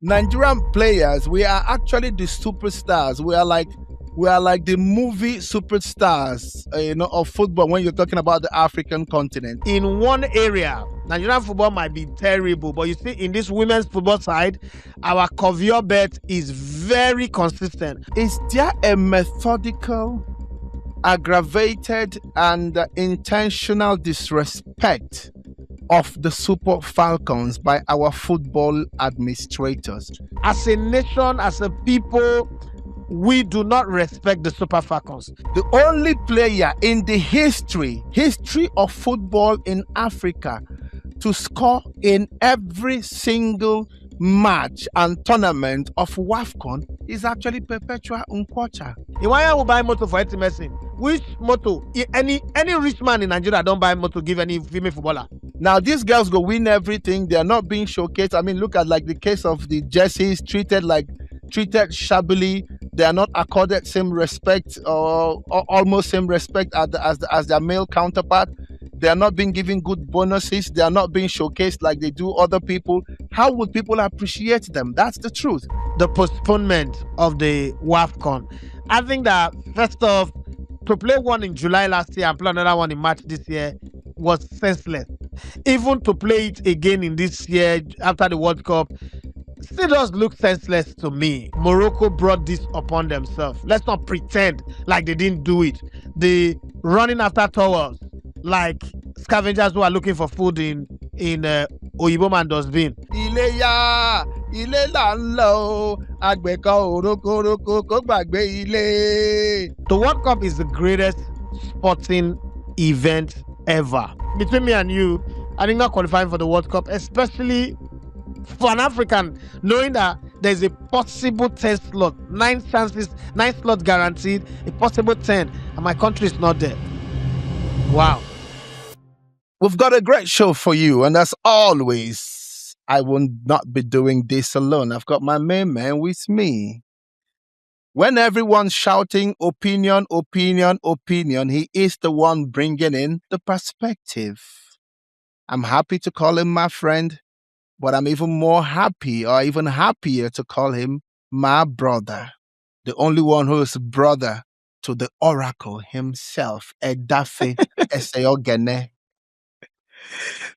Nigerian players, we are actually the superstars. We are like the movie superstars, of football when you're talking about the African continent. In one area, Nigerian football might be terrible, but you see, in this women's football side, our conveyor belt is very consistent. Is there a methodical, aggravated, and intentional disrespect of the Super Falcons by our football administrators? As a nation, as a people, we do not respect the Super Falcons. The only player in the history of football in Africa to score in every single match and tournament of WAFCON is actually Perpetual Nkwocha. Iwanya will buy motor for intimacy. Which motor? Any rich man in Nigeria don't buy motor give any female footballer. Now these girls go win everything. They are not being showcased. I mean, look at like the case of the jerseys, treated shabbily. They are not accorded same respect or almost same respect as their male counterpart. They are not being given good bonuses. They are not being showcased like they do other people. How would people appreciate them? That's the truth. The postponement of the WAFCON. I think that first off, to play one in July last year and play another one in March this year was senseless. Even to play it again in this year after the World Cup still does look senseless to me. Morocco brought this upon themselves. Let's not pretend like they didn't do it. The running after towels like scavengers who are looking for food in Oyibo man dustbin. Iléyá, ilé là ń lọ o, àgbẹ̀ kan ò roko roko kó gbàgbé ilé. The World Cup is the greatest sporting event ever. Between me and you, I think not qualifying for the World Cup, especially for an African, knowing that there's a possible 10 slot, 9 chances, 9 slots guaranteed, a possible 10, and my country is not there. Wow. We've got a great show for you, and as always, I will not be doing this alone. I've got my main man with me. When everyone's shouting opinion, opinion, opinion, he is the one bringing in the perspective. I'm happy to call him my friend, but I'm even more happy or even happier to call him my brother. The only one who is brother to the oracle himself, Edafe Eseoghene.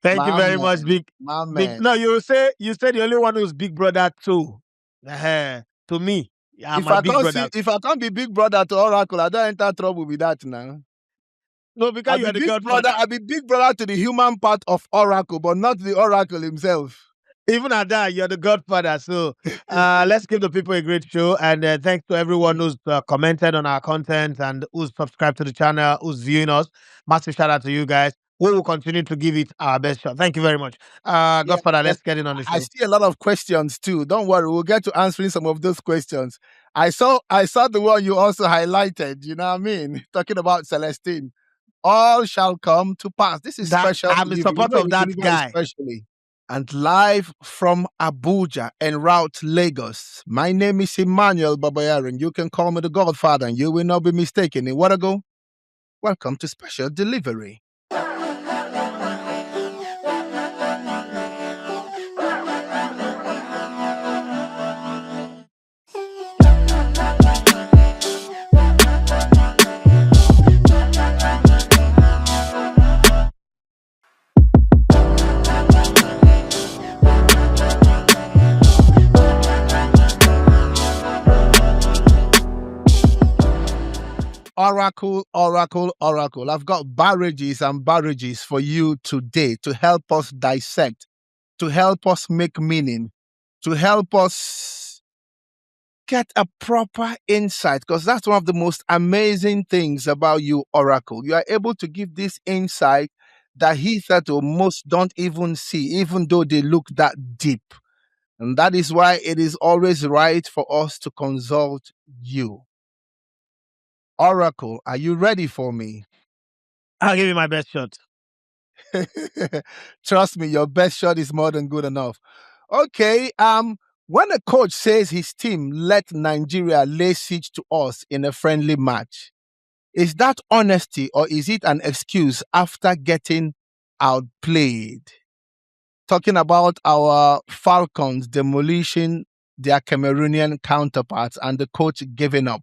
Thank you very much, big. No, you say the only one who's big brother too. To me, if I can't be big brother to oracle, I don't enter trouble with that now. No, because you're the Godfather. I'll be big brother to the human part of oracle, but not the oracle himself. Even at that, you're the Godfather. So let's give the people a great show. And thanks to everyone who's commented on our content and who's subscribed to the channel, who's viewing us. Massive shout out to you guys. We will continue to give it our best shot. Thank you very much. Godfather, let's get in on the show. I see a lot of questions too. Don't worry, we'll get to answering some of those questions. I saw the one you also highlighted, you know what I mean? Talking about Celestine. All shall come to pass. This is special. I'm in support of that guy. Especially. And live from Abuja en route Lagos. My name is Emmanuel Babayara, and you can call me the Godfather, and you will not be mistaken. In what I go? Welcome to Special Delivery. Oracle. I've got barrages and barrages for you today to help us dissect, to help us make meaning, to help us get a proper insight, because that's one of the most amazing things about you, Oracle. You are able to give this insight that hitherto most don't even see, even though they look that deep. And that is why it is always right for us to consult you. Oracle, are you ready for me? I'll give you my best shot. Trust me, your best shot is more than good enough. Okay, when a coach says his team let Nigeria lay siege to us in a friendly match, is that honesty or is it an excuse after getting outplayed? Talking about our Falcons demolition their Cameroonian counterparts and the coach giving up.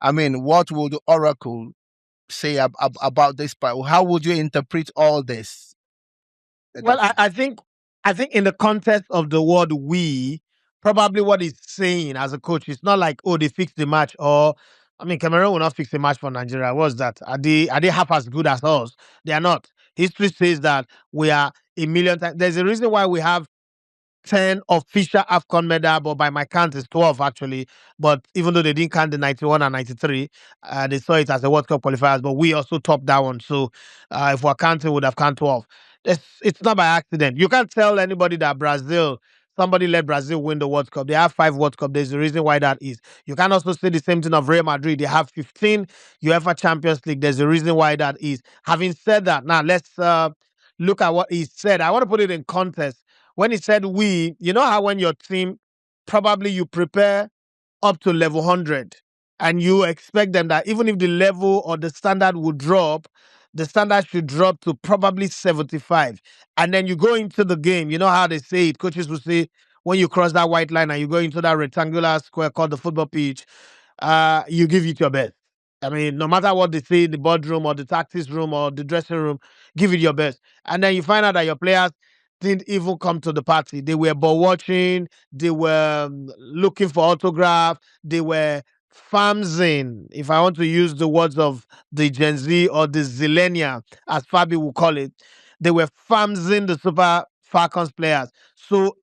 I mean, what will the Oracle say about this part? How would you interpret all this? Well, I think in the context of the word "we," probably what he's saying as a coach, it's not like, oh, they fixed the match, or I mean, Cameroon will not fix the match for Nigeria. What's that? Are they half as good as us? They are not. History says that we are a million times. There's a reason why we have 10 official AFCON medal, but by my count, it's 12 actually. But even though they didn't count the 91 and 93, they saw it as a World Cup qualifiers, but we also topped that one. So if we're counting, we would have counted 12. It's not by accident. You can't tell anybody that somebody let Brazil win the World Cup. They have 5 World Cup. There's a reason why that is. You can also say the same thing of Real Madrid. They have 15 UEFA Champions League. There's a reason why that is. Having said that, now let's look at what he said. I want to put it in context. When he said we, you know how when your team, probably you prepare up to level 100 and you expect them that even if the level or the standard would drop, the standard should drop to probably 75. And then you go into the game, you know how they say it, coaches will say, when you cross that white line and you go into that rectangular square called the football pitch, you give it your best. I mean, no matter what they say in the boardroom or the tactics room or the dressing room, give it your best. And then you find out that your players didn't even come to the party. They were ball watching, they were looking for autograph, they were farmsing, if I want to use the words of the Gen Z or the Zillennial, as Fabi will call it. They were farmsing the Super Falcons players. So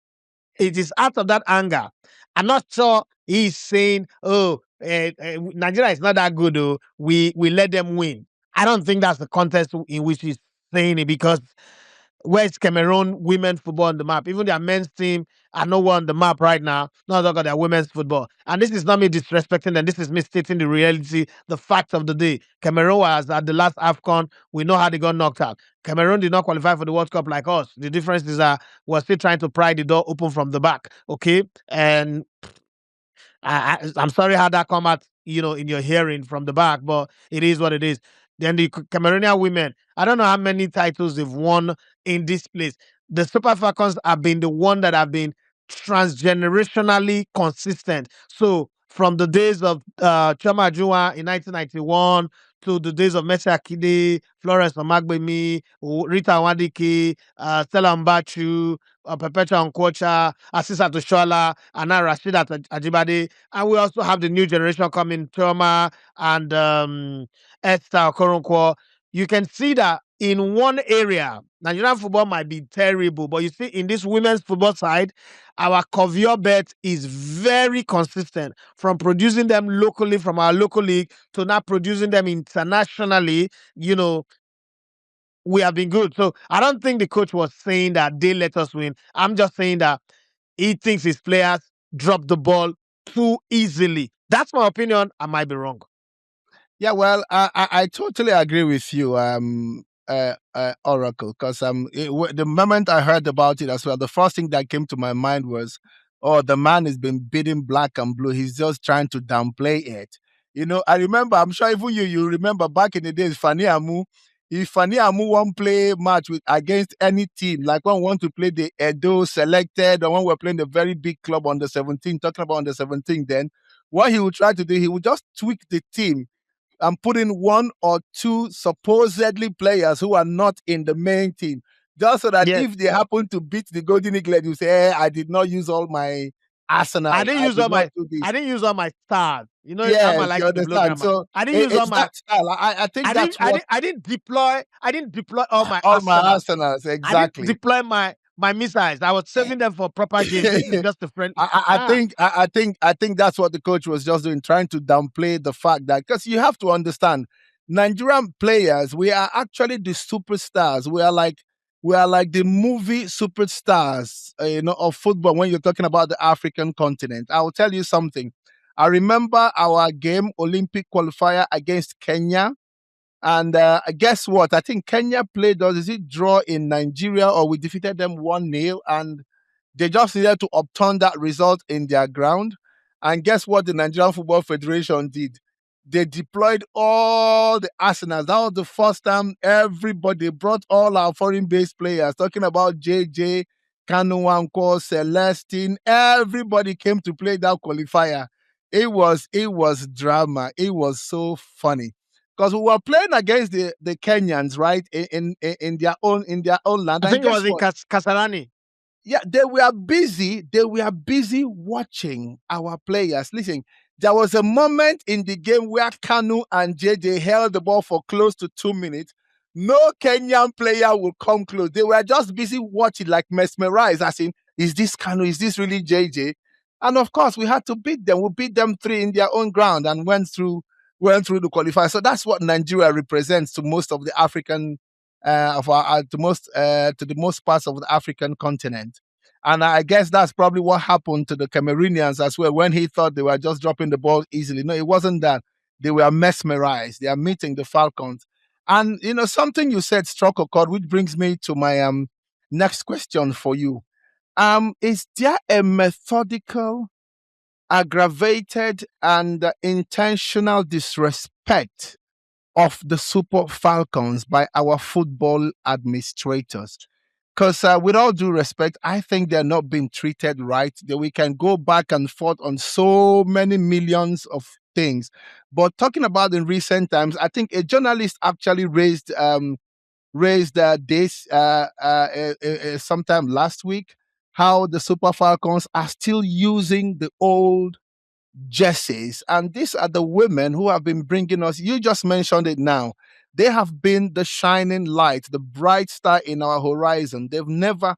it is out of that anger. I'm not sure he's saying, "Oh, Nigeria is not that good. Oh, we let them win." I don't think that's the context in which he's saying it, because where's Cameroon women football on the map? Even their men's team are nowhere on the map right now. Not talking about their women's football. And this is not me disrespecting them. This is me stating the reality, the fact of the day. Cameroon was at the last AFCON. We know how they got knocked out. Cameroon did not qualify for the World Cup like us. The difference is that we're still trying to pry the door open from the back. Okay. And I'm sorry how that come out, in your hearing from the back, but it is what it is. Then the Cameroonian women, I don't know how many titles they've won in this place. The Super Falcons have been the one that have been transgenerationally consistent. So from the days of Choma Ajua in 1991 to the days of Messi Akide, Florence Omagbemi, Rita Wadike, Stella Mbachu, Perpetual Nkwocha, Asisat Oshoala, and now Rasheedat Ajibade. And we also have the new generation coming, Choma and Esther Okoronkwo. You can see that in one area, Nigerian football might be terrible, but you see in this women's football side, our conveyor belt is very consistent, from producing them locally from our local league to now producing them internationally. We have been good. So I don't think the coach was saying that they let us win. I'm just saying that he thinks his players drop the ball too easily. That's my opinion. I might be wrong. Yeah, well, I totally agree with you, Oracle, because the moment I heard about it as well, the first thing that came to my mind was, oh, the man has been beating black and blue. He's just trying to downplay it. I remember, I'm sure even you remember back in the days, Fani Amu, if Fani Amu won't play match against any team, like when we want to play the Edo selected, or when we're playing the very big club on the 17, talking about on the 17, then what he would try to do, he would just tweak the team and put in one or two supposedly players who are not in the main team, just so that if they happen to beat the Golden Eagle, you say, hey, I did not use all my arsenal. I didn't use all my stars. How I Yes, like you to blow understand. grammar. So I didn't use all it's my that style. I think that's what I didn't deploy all my all my arsenals. arsenals I didn't exactly. deploy my missiles. I was saving them for proper games. This is just a friend. I think that's what the coach was just doing, trying to downplay the fact that, because you have to understand, Nigerian players, we are actually the superstars. We are like the movie superstars, of football. When you're talking about the African continent, I will tell you something. I remember our game, Olympic qualifier against Kenya. And guess what? I think Kenya played us. Is it draw in Nigeria, or we defeated them 1-0? And they just needed to upturn that result in their ground. And guess what the Nigerian Football Federation did? They deployed all the arsenals. That was the first time everybody brought all our foreign based players, talking about JJ, Kanu Nwankwo, Celestine, everybody came to play that qualifier. It was drama. It was so funny because we were playing against the Kenyans, right? In their own land. I And think it guess was in what? Kasarani. Yeah, they were busy. They were busy watching our players. Listen, there was a moment in the game where Kanu and JJ held the ball for close to 2 minutes. No Kenyan player would come close. They were just busy watching, like mesmerized, as in, is this Kanu? Is this really JJ? And of course, we had to beat them. We beat them 3 in their own ground and went through the qualifier. So that's what Nigeria represents to most of the African of our to the most parts of the African continent. And I guess that's probably what happened to the Cameroonians as well when he thought they were just dropping the ball easily. No, it wasn't that. They were mesmerized. They are meeting the Falcons. And something you said struck a chord, which brings me to my next question for you. Is there a methodical, aggravated, and intentional disrespect of the Super Falcons by our football administrators? Because with all due respect, I think they're not being treated right. That we can go back and forth on so many millions of things. But talking about in recent times, I think a journalist actually raised this sometime last week, how the Super Falcons are still using the old jerseys. And these are the women who have been bringing us, you just mentioned it now. They have been the shining light, the bright star in our horizon. They've never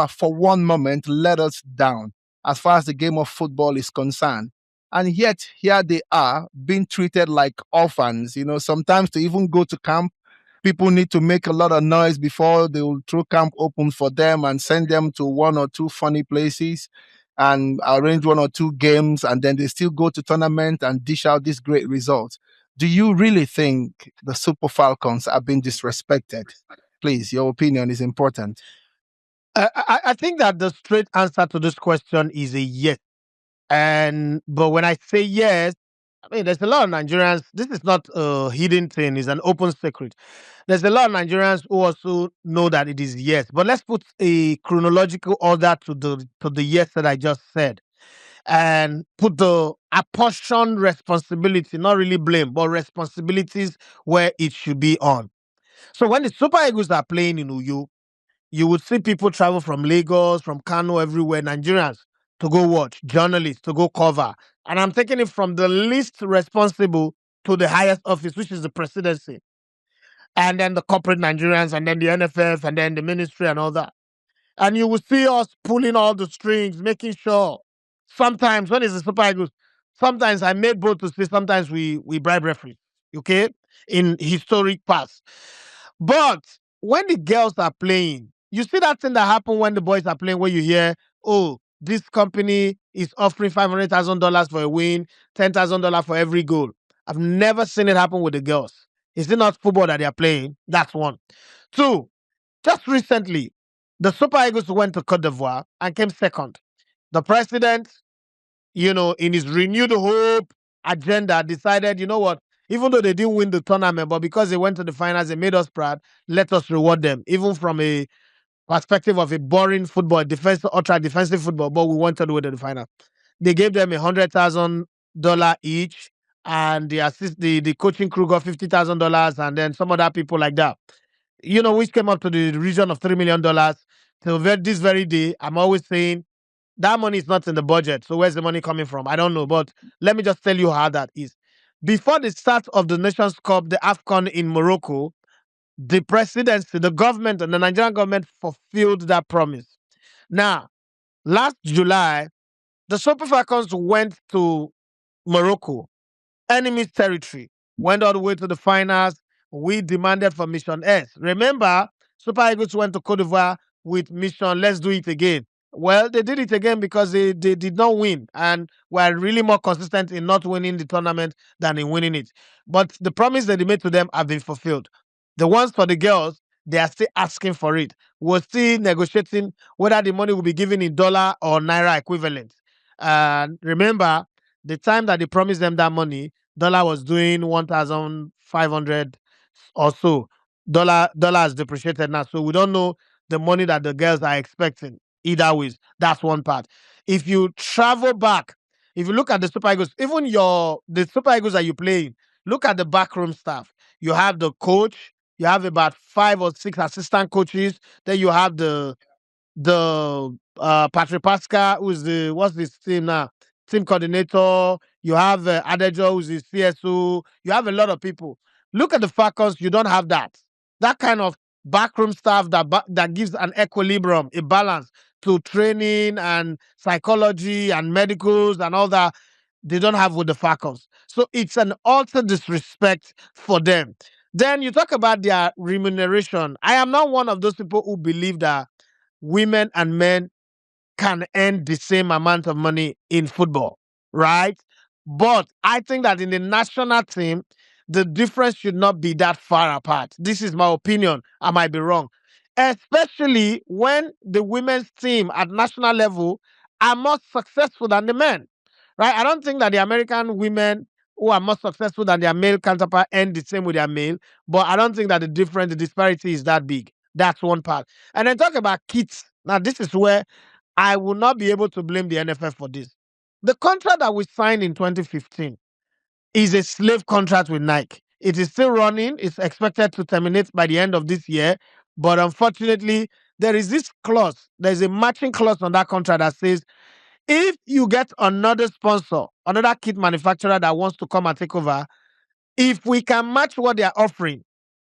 for one moment let us down as far as the game of football is concerned. And yet, here they are being treated like orphans. Sometimes to even go to camp, people need to make a lot of noise before they will throw camp open for them and send them to one or two funny places and arrange one or two games, and then they still go to tournament and dish out these great results. Do you really think the Super Falcons are being disrespected? Please, your opinion is important. I think that the straight answer to this question is a yes. But when I say yes, I mean there's a lot of Nigerians. This is not a hidden thing; it's an open secret. There's a lot of Nigerians who also know that it is yes. But let's put a chronological order to the yes that I just said, and put the apportion responsibility, not really blame, but responsibilities where it should be on. So when the Super Eagles are playing in Uyo, you would see people travel from Lagos, from Kano, everywhere, Nigerians, to go watch, journalists to go cover. And I'm taking it from the least responsible to the highest office, which is the presidency. And then the corporate Nigerians, and then the NFF, and then the ministry, and all that. And you will see us pulling all the strings, making sure. Sometimes, when it's the Super Eagles, sometimes I made both to say sometimes we bribe referees, okay, in historic past. But when the girls are playing, you see that thing that happen when the boys are playing, where you hear, oh, this company is offering $500,000 for a win, $10,000 for every goal. I've never seen it happen with the girls. Is it not football that they are playing? That's one. Two, just recently, the Super Eagles went to Cote d'Ivoire and came second. The president, in his renewed hope agenda, decided, you know what, even though they didn't win the tournament, but because they went to the finals, they made us proud, let us reward them, even from a perspective of a boring football, ultra defensive football, but we wanted to win the final. They gave them $100,000 each, and the coaching crew got $50,000, and then some other people like that, which came up to the region of $3 million. Till this very day, I'm always saying that money is not in the budget. So where's the money coming from? I don't know. But let me just tell you how that is. Before the start of the Nations Cup, the AFCON in Morocco, the presidency, the government, and the Nigerian government fulfilled that promise. Now, last July, the Super Falcons went to Morocco, enemy's territory, went all the way to the finals. We demanded for Mission S. Remember, Super Eagles went to Cote d'Ivoire with Mission, let's do it again. Well, they did it again because they did not win and were really more consistent in not winning the tournament than in winning it. But the promise that they made to them have been fulfilled. The ones for the girls, they are still asking for it. We're still negotiating whether the money will be given in dollar or naira equivalent. And remember, the time that they promised them that money, dollar was doing 1,500 or so. Dollar has depreciated now, so we don't know the money that the girls are expecting. Either ways, that's one part. If you travel back, if you look at the Super Eagles, even the Super Eagles that you playing, look at the backroom staff. You have the coach, you have about 5 or 6 assistant coaches, then you have the Patrick Pascal, who's what's this team now? Team coordinator. You have Adejo, who's the CSO. You have a lot of people. Look at the Falcons. You don't have that. That kind of backroom staff that gives an equilibrium, a balance to training and psychology and medicals and all that. They don't have with the Falcons. So it's an utter disrespect for them. Then you talk about their remuneration. I am not one of those people who believe that women and men can earn the same amount of money in football, right? But I think that in the national team, the difference should not be that far apart. This is my opinion. I might be wrong. Especially when the women's team at national level are more successful than the men, right? I don't think that the American women who are more successful than their male counterpart earn the same with their male, but I don't think that the disparity is that big. That's one part. And then talk about kits. Now, this is where I will not be able to blame the NFF for this. The contract that we signed in 2015 is a slave contract with Nike. It is still running. It's expected to terminate by the end of this year. But unfortunately, there is this clause. There's a matching clause on that contract that says if you get another sponsor, another kit manufacturer that wants to come and take over, if we can match what they are offering,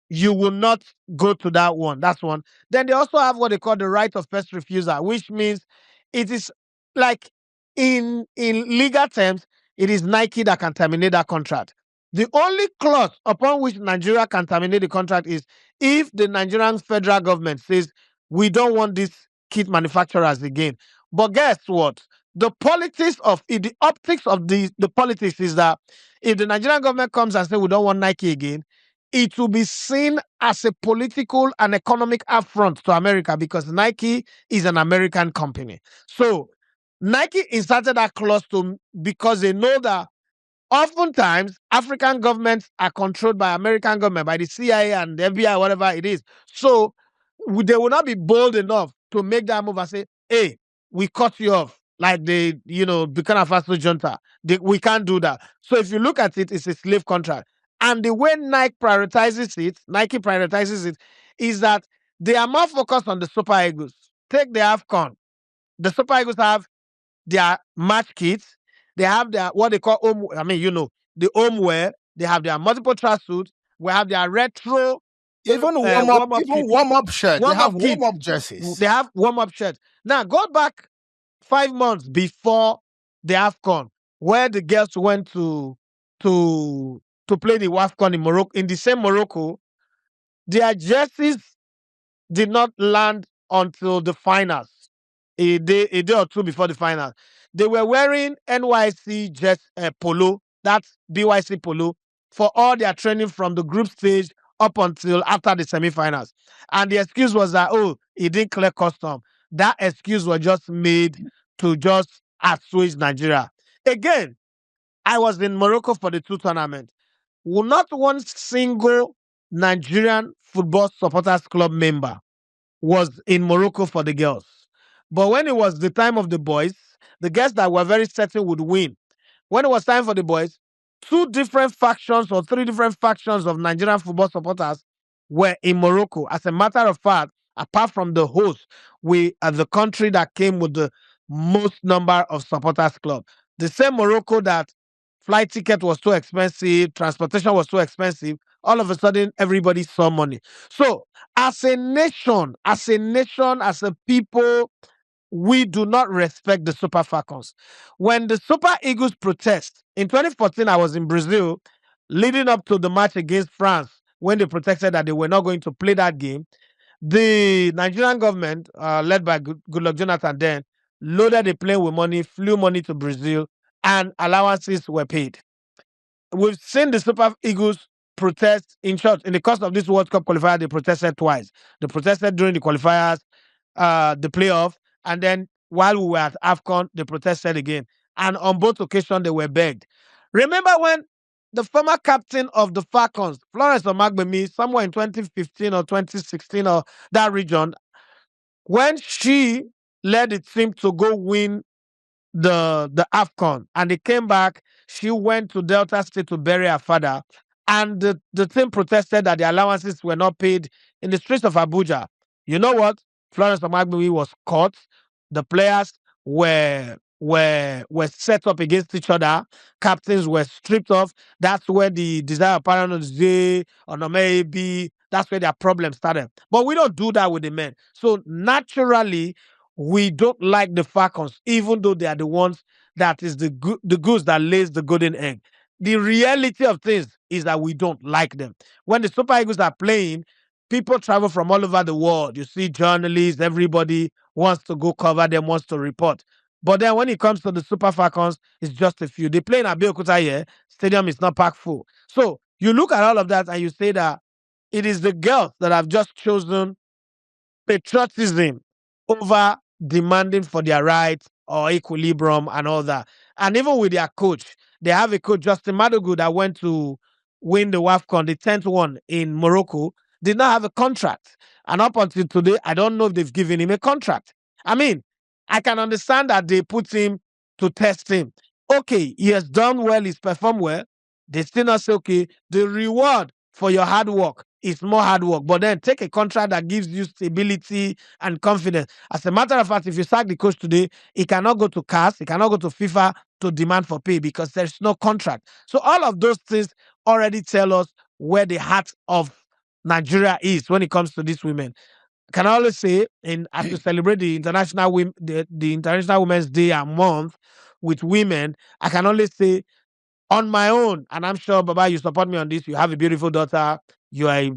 you will not go to that one. That's one. Then they also have what they call the right of first refusal, which means it is like in legal terms, it is Nike that can terminate that contract. The only clause upon which Nigeria can terminate the contract is if the Nigerian federal government says we don't want these kit manufacturers again. But guess what? The politics of the optics of the politics is that if the Nigerian government comes and says we don't want Nike again, it will be seen as a political and economic affront to America because Nike is an American company. So Nike inserted that clause because they know that oftentimes African governments are controlled by American government, by the CIA and the FBI, whatever it is. So they will not be bold enough to make that move and say, hey, we cut you off. Like Burkina Faso junta. We can't do that. So if you look at it, it's a slave contract. And the way Nike prioritizes it, is that they are more focused on the Super Eagles. Take the AFCON. The Super Eagles have their match kits. They have their, what they call home, the home wear. They have their multiple tracksuits. We have their retro. Even warm-up shirts. They have warm-up jerseys. They have warm-up shirts. Now, go back 5 months before the AFCON, where the girls went to play the WAFCON in Morocco, in the same Morocco. Their jerseys did not land until the finals, a day or two before the finals. They were wearing NYSC polo, that's BYC polo, for all their training from the group stage up until after the semifinals. And the excuse was that, it didn't clear custom. That excuse was just made to just assuage Nigeria. Again, I was in Morocco for the 2 tournaments. Not one single Nigerian football supporters club member was in Morocco for the girls. But when it was the time of the boys, the girls that were very certain would win. When it was time for the boys, 2 different factions or 3 different factions of Nigerian football supporters were in Morocco. As a matter of fact, apart from the host, we are the country that came with the most number of supporters club. The same Morocco that flight ticket was too expensive, transportation was too expensive, all of a sudden everybody saw money. So as a nation, as a people, we do not respect the Super Falcons. When the Super Eagles protest, in 2014, I was in Brazil, leading up to the match against France, when they protested that they were not going to play that game. The Nigerian government, led by Goodluck Jonathan then, loaded the plane with money, flew money to Brazil, and allowances were paid. We've seen the Super Eagles protest, in short, in the course of this World Cup qualifier, they protested twice. They protested during the qualifiers, the playoff, and then while we were at AFCON, they protested again. And on both occasions, they were begged. Remember when the former captain of the Falcons, Florence Omagbemi, somewhere in 2015 or 2016 or that region, when she led the team to go win the AFCON and they came back, she went to Delta State to bury her father. And the team protested that the allowances were not paid in the streets of Abuja. You know what? Florence Omagbewi was caught. The players were set up against each other. Captains were stripped off. That's where the desire of paranoia or maybe that's where their problem started. But we don't do that with the men. So naturally, we don't like the Falcons, even though they are the ones that is the goose that lays the golden egg. The reality of things is that we don't like them. When the Super Eagles are playing, people travel from all over the world. You see journalists, everybody wants to go cover them, wants to report. But then when it comes to the Super Falcons, it's just a few. They play in Abeokuta here, stadium is not packed full. So you look at all of that and you say that it is the girls that have just chosen patriotism over demanding for their rights or equilibrium and all that. And even with their coach, they have a coach, Justin Madogu, that went to win the WAFCON, the 10th one in Morocco, did not have a contract. And up until today, I don't know if they've given him a contract. I mean, I can understand that they put him to test him. Okay, he has done well, he's performed well. They still not say, okay, the reward for your hard work is more hard work. But then take a contract that gives you stability and confidence. As a matter of fact, if you sack the coach today, he cannot go to CAS, he cannot go to FIFA to demand for pay because there's no contract. So all of those things already tell us where the heart of Nigeria is when it comes to these women. Can I always say, as we celebrate the the International Women's Day and month with women, I can only say on my own, and I'm sure, Baba, you support me on this. You have a beautiful daughter. You are a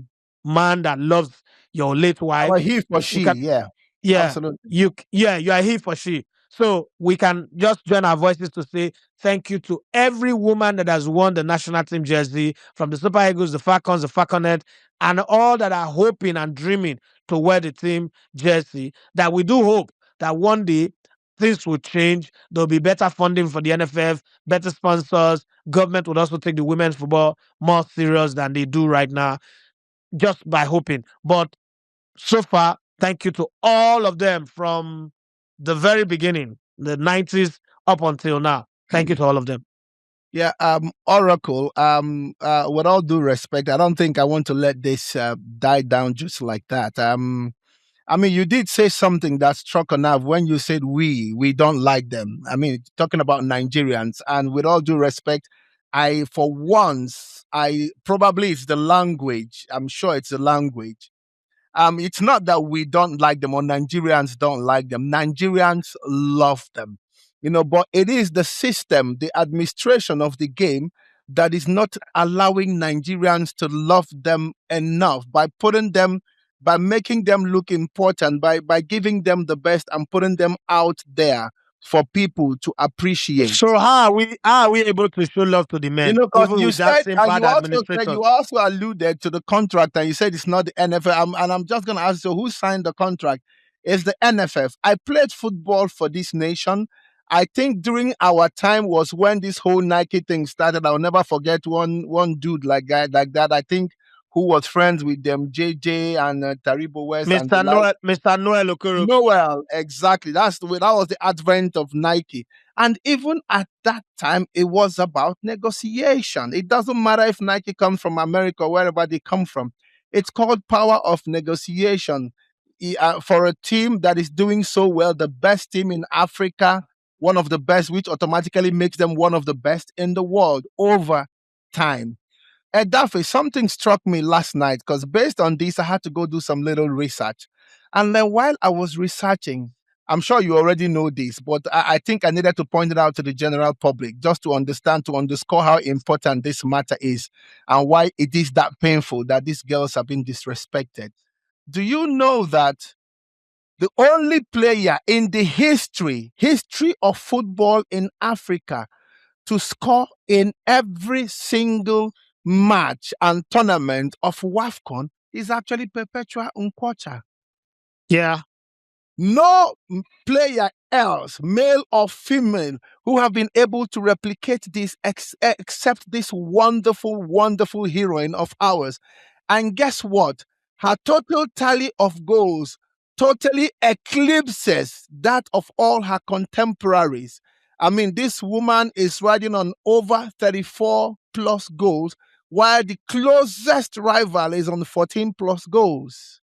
man that loves your late wife. Or he for she, yeah. Yeah, Absolutely. you are he for she. So we can just join our voices to say thank you to every woman that has won the national team jersey, from the Super Eagles, the Falcons, the Falconet, and all that are hoping and dreaming to wear the team jersey. That we do hope that one day things will change. There'll be better funding for the NFF, better sponsors. Government would also take the women's football more serious than they do right now, just by hoping. But so far, thank you to all of them from the very beginning, the 90s up until now. Thank you to all of them. Yeah, Oracle, with all due respect, I don't think I want to let this die down just like that. I mean, you did say something that struck a nerve when you said we don't like them. I mean, talking about Nigerians, and with all due respect, for once, I probably it's the language. I'm sure it's the language. It's not that we don't like them or Nigerians don't like them. Nigerians love them, but it is the system, the administration of the game that is not allowing Nigerians to love them enough by making them look important, by giving them the best and putting them out there for people to appreciate. So how are we able to show love to the men? Because even you with that said, same and bad administrators? you also alluded to the contract, and you said it's not the NFL. And I'm just going to ask you, who signed the contract? It's the NFF. I played football for this nation. I think during our time was when this whole Nike thing started. I'll never forget one dude like that. I think who was friends with them, JJ and Taribo West and the like. Mr. Noel Okoro. Noel, exactly. That was the advent of Nike. And even at that time, it was about negotiation. It doesn't matter if Nike comes from America or wherever they come from. It's called power of negotiation. For a team that is doing so well, the best team in Africa, one of the best, which automatically makes them one of the best in the world over time. Edafe, something struck me last night because based on this, I had to go do some little research. And then while I was researching, I'm sure you already know this, but I think I needed to point it out to the general public just to understand, to underscore how important this matter is and why it is that painful that these girls have been disrespected. Do you know that the only player in the history of football in Africa to score in every single match and tournament of WAFCON is actually Perpetual Nkwocha? Yeah. No player else, male or female, who have been able to replicate this except this wonderful, wonderful heroine of ours. And guess what? Her total tally of goals totally eclipses that of all her contemporaries. I mean, this woman is riding on over 34 plus goals, while the closest rival is on 14 plus goals.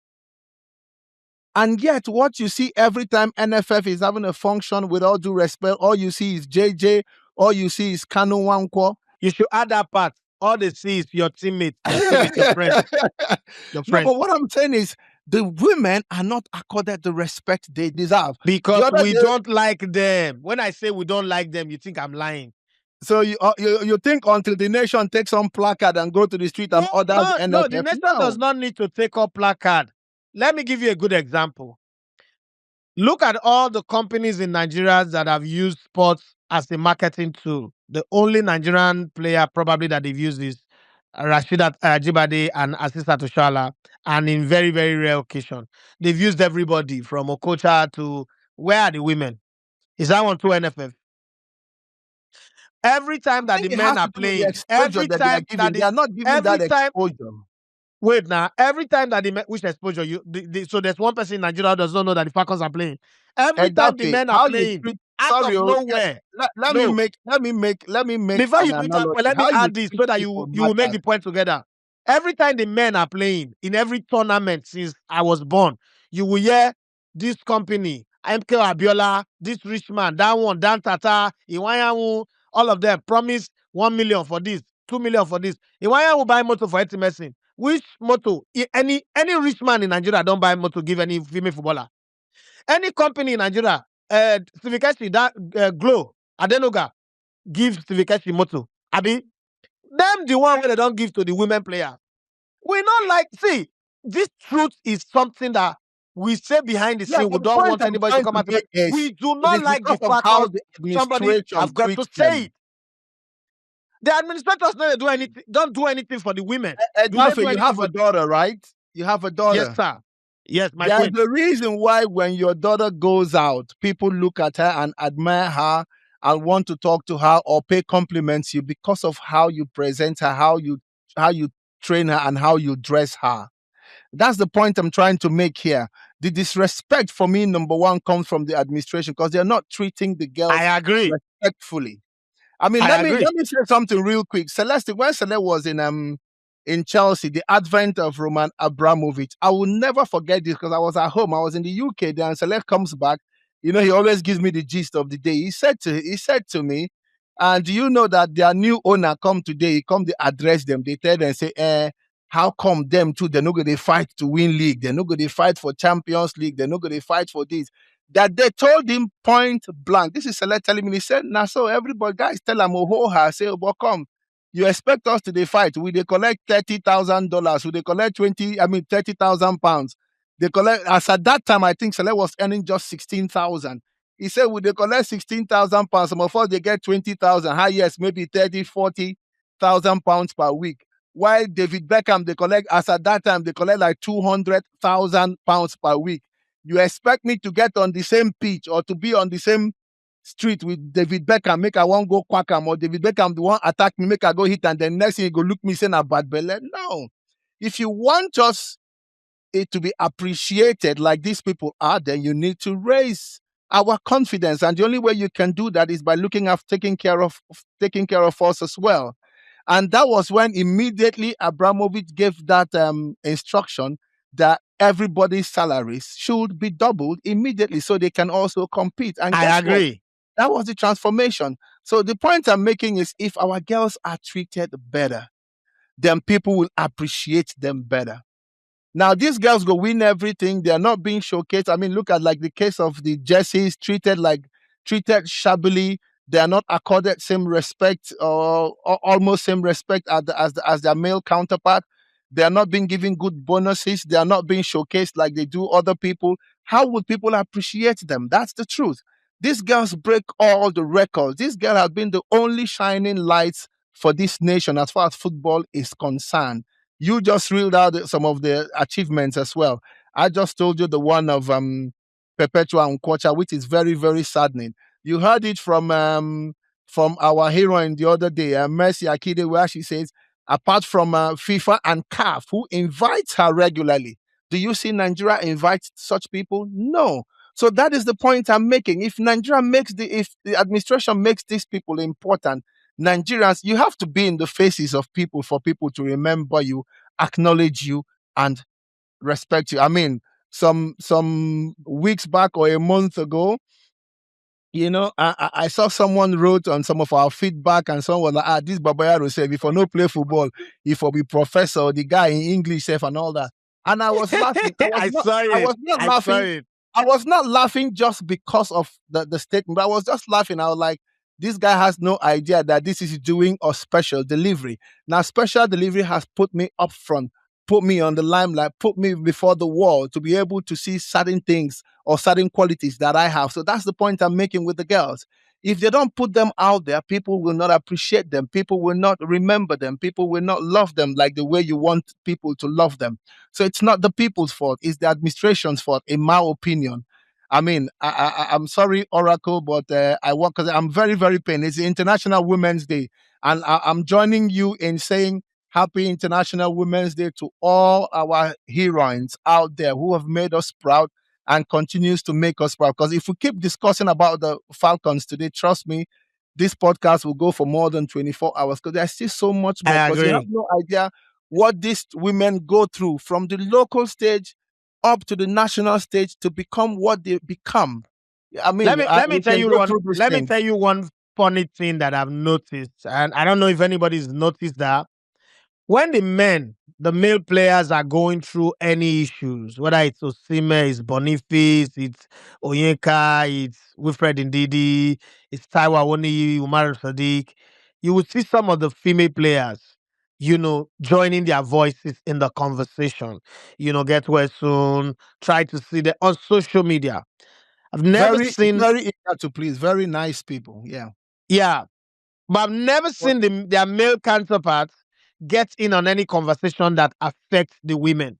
And yet, what you see every time NFF is having a function, with all due respect, all you see is JJ, all you see is Kanu Wankwo. You should add that part. All they see is your teammates, your friends. Your No, friends. but what I'm saying is the women are not accorded the respect they deserve. Because we don't like them. When I say we don't like them, you think I'm lying. So you think until the nation takes on placard and go to the street and order the NFF? No, the nation does not need to take up placard. Let me give you a good example. Look at all the companies in Nigeria that have used sports as a marketing tool. The only Nigerian player probably that they've used is Rasheedat, Ajibade, and Athlst Oshoala, and in very, very rare occasion. They've used everybody from Okocha to where are the women? Is that one to NFF? Every time that the men are playing, every time that they are not giving that exposure. Wait now, every time that which exposure so there's one person in Nigeria who does not know that the Falcons are playing. Every time the men are playing, out of nowhere. Let me make. Before you do it, let me add this so that you will make the point together. Every time the men are playing in every tournament since I was born, you will hear this company, MK Abiola, this rich man, that one, Dan Tata, Iwanyanwu, all of them promise 1 million for this, 2 million for this. Iwanyanwu will buy motor for medicine. Which motor? Any rich man in Nigeria don't buy motor give any female footballer. Any company in Nigeria, Civicashi, that Glow, Adenoga, give Civicashi motor. Abi, them the one where they don't give to the women player. We not like, see, this truth is something that we say behind the scene. We don't want anybody to come out. We do not like the fact that somebody have got to say it. The administrators don't do anything for the women. Edafe, you have a daughter, right? You have a daughter. Yes, sir. Yes, my There's friend. the reason why when your daughter goes out, people look at her and admire her and want to talk to her or pay compliments you because of how you present her, how you train her, and how you dress her. That's the point I'm trying to make here. The disrespect for me, number one, comes from the administration because they're not treating the girls respectfully. I mean, let me say something real quick. Celeste, when Celeste was in Chelsea, the advent of Roman Abramovich, I will never forget this because I was at home. I was in the UK then, and Celeste comes back. You know, he always gives me the gist of the day. He said to me, and do you know that their new owner come today? He come, they address them. They tell them, say, how come them too? They're not going to fight to win league. They're not going to fight for Champions League. They're not going to fight for this. That they told him point blank. This is Celeste telling me. He said, now so everybody, guys, tell him, say, but come, you expect us to fight? Will they collect $30,000? Will they collect 30,000 pounds? They collect, as at that time, I think Celeste was earning just 16,000. He said, will they collect 16,000 pounds? Some of us, they get 20,000. Yes, maybe 30, 40,000 pounds per week. While David Beckham, they collect, as at that time, they collect like 200,000 pounds per week. You expect me to get on the same pitch or to be on the same street with David Beckham, make I won't go quack him, or David Beckham, the one attack me, make I go hit, and then next thing you go look me saying a bad belly? No. If you want us to be appreciated like these people are, then you need to raise our confidence. And the only way you can do that is by looking at taking care of us as well. And that was when immediately Abramovich gave that instruction that everybody's salaries should be doubled immediately so they can also compete. And I agree. That was the transformation. So the point I'm making is if our girls are treated better, then people will appreciate them better. Now, these girls go win everything. They're not being showcased. I mean, look at like the case of the Jessies, treated shabbily. They are not accorded same respect or almost same respect as their male counterpart. They are not being given good bonuses. They are not being showcased like they do other people. How would people appreciate them? That's the truth. These girls break all the records. These girls have been the only shining lights for this nation as far as football is concerned. You just reeled out some of the achievements as well. I just told you the one of Perpetual Nkwocha, which is very, very saddening. You heard it from our heroine the other day, Mercy Akide, where she says, apart from FIFA and CAF, who invites her regularly, Do you see Nigeria invite such people? No. So that is the point I'm making. If if the administration makes these people important, Nigerians, you have to be in the faces of people for people to remember you, acknowledge you, and respect you. I mean, some weeks back or a month ago, I saw someone wrote on some of our feedback, and someone was like, this Babayaro said, if I no play football, if I be professor, the guy in English said, and all that. And I was laughing. I saw I it. was not I saw laughing. it. I was not laughing just because of the statement, but I was just laughing. I was like, this guy has no idea that this is doing a special delivery. Now, special delivery has put me up front, put me on the limelight, put me before the wall to be able to see certain things or certain qualities that I have. So that's the point I'm making with the girls. If they don't put them out there, people will not appreciate them. People will not remember them. People will not love them like the way you want people to love them. So it's not the people's fault. It's the administration's fault, in my opinion. I mean, I'm sorry, Oracle, but I work because I'm very, very pained. It's the International Women's Day. And I'm joining you in saying Happy International Women's Day to all our heroines out there who have made us proud and continues to make us proud. Because if we keep discussing about the Falcons today, trust me, this podcast will go for more than 24 hours because there's still so much more. I Because you have agree. no idea what these women go through from the local stage up to the national stage to become what they become. I mean, Let me we tell can you go one. through these Let me things. tell you one funny thing that I've noticed, and I don't know if anybody's noticed that when the male players are going through any issues, whether it's Osimhen, it's Boniface, it's Onyeka, it's Wilfred Ndidi, it's Taiwo Awoniyi, Umar Sadiq, you will see some of the female players, joining their voices in the conversation. Get well soon, try to see them on social media. I've never Very, seen, very eager to please. Very nice people. Yeah. yeah, but I've never But seen their male counterparts get in on any conversation that affects the women.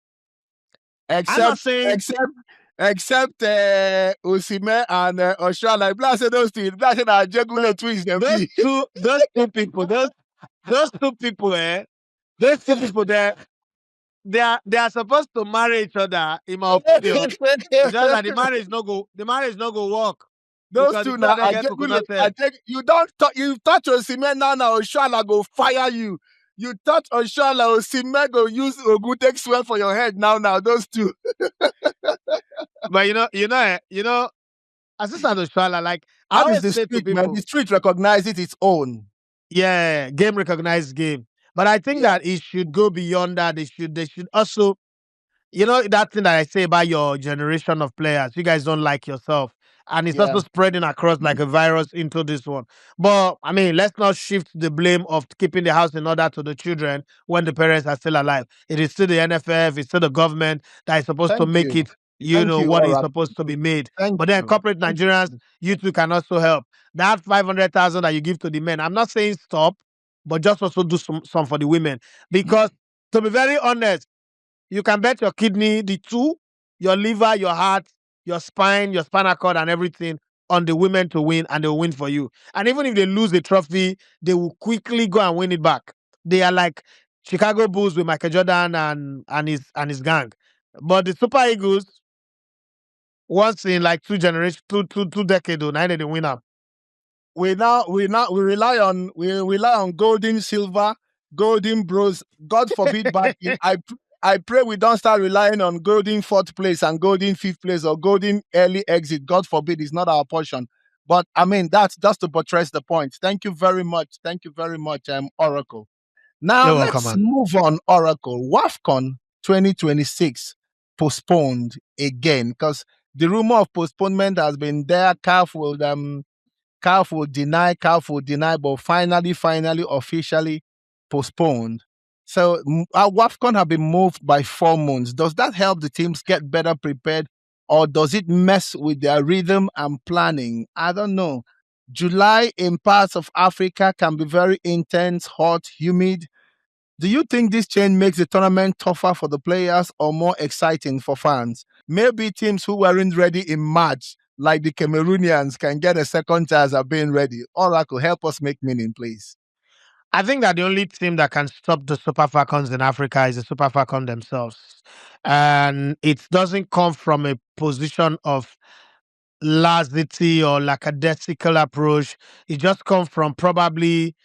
I'm not except, saying except, except Osimhen and Oshoala. Blast those two. Blast our jugular twins. Them those be. two people, those two people, those two people there, they are supposed to marry each other, in my opinion. It's just that the marriage no go work Those because the two two of now, them I get get coconut I head. take you don't touch you touch Osimhen now Oshoala go fire you. You touch Oshoala, Osimhen go use Ogu take swear for your head now. Those two. But Assistant Oshoala, like I That is always the say to street, man. The people, street recognizes its own. yeah, game recognized game. But I think Yeah. that it should go beyond that. They should also, that thing that I say about your generation of players, you guys don't like yourself. And it's Yeah. also spreading across like a virus into this one. But I mean, let's not shift the blame of keeping the house in order to the children when the parents are still alive. It is still the NFF, it's still the government that is supposed to Thank make you. it, Thank you, what is Oracle. supposed to be made. Thank But then you. corporate Thank Nigerians, you. you too can also help. That 500,000 that you give to the men, I'm not saying stop, but just also do some for the women. Because to be very honest, you can bet your kidney, the two, your liver, your heart, your spine, your spinal cord, and everything on the women to win, and they'll win for you. And even if they lose the trophy, they will quickly go and win it back. They are like Chicago Bulls with Michael Jordan and his gang. But the Super Eagles, once in like two decades, now they win up. We rely on golden silver, golden bronze. God forbid, but I pray we don't start relying on golden fourth place and golden fifth place or golden early exit. God forbid, it's not our portion. But I mean, that's just to buttress the point. Thank you very much. Thank you very much, Oracle. Now You're welcome, let's man. move on, Oracle. WAFCON 2026 postponed again because the rumor of postponement has been there. CAF will deny, but finally, officially postponed. So our WAFCON have been moved by 4 months. Does that help the teams get better prepared, or does it mess with their rhythm and planning? I don't know. July in parts of Africa can be very intense, hot, humid. Do you think this change makes the tournament tougher for the players or more exciting for fans? Maybe teams who weren't ready in March, like the Cameroonians, can get a second chance at being ready. Oracle, help us make meaning, please. I think that the only team that can stop the Super Falcons in Africa is the Super Falcons themselves. And it doesn't come from a position of laxity or lackadaisical approach. It just comes from probably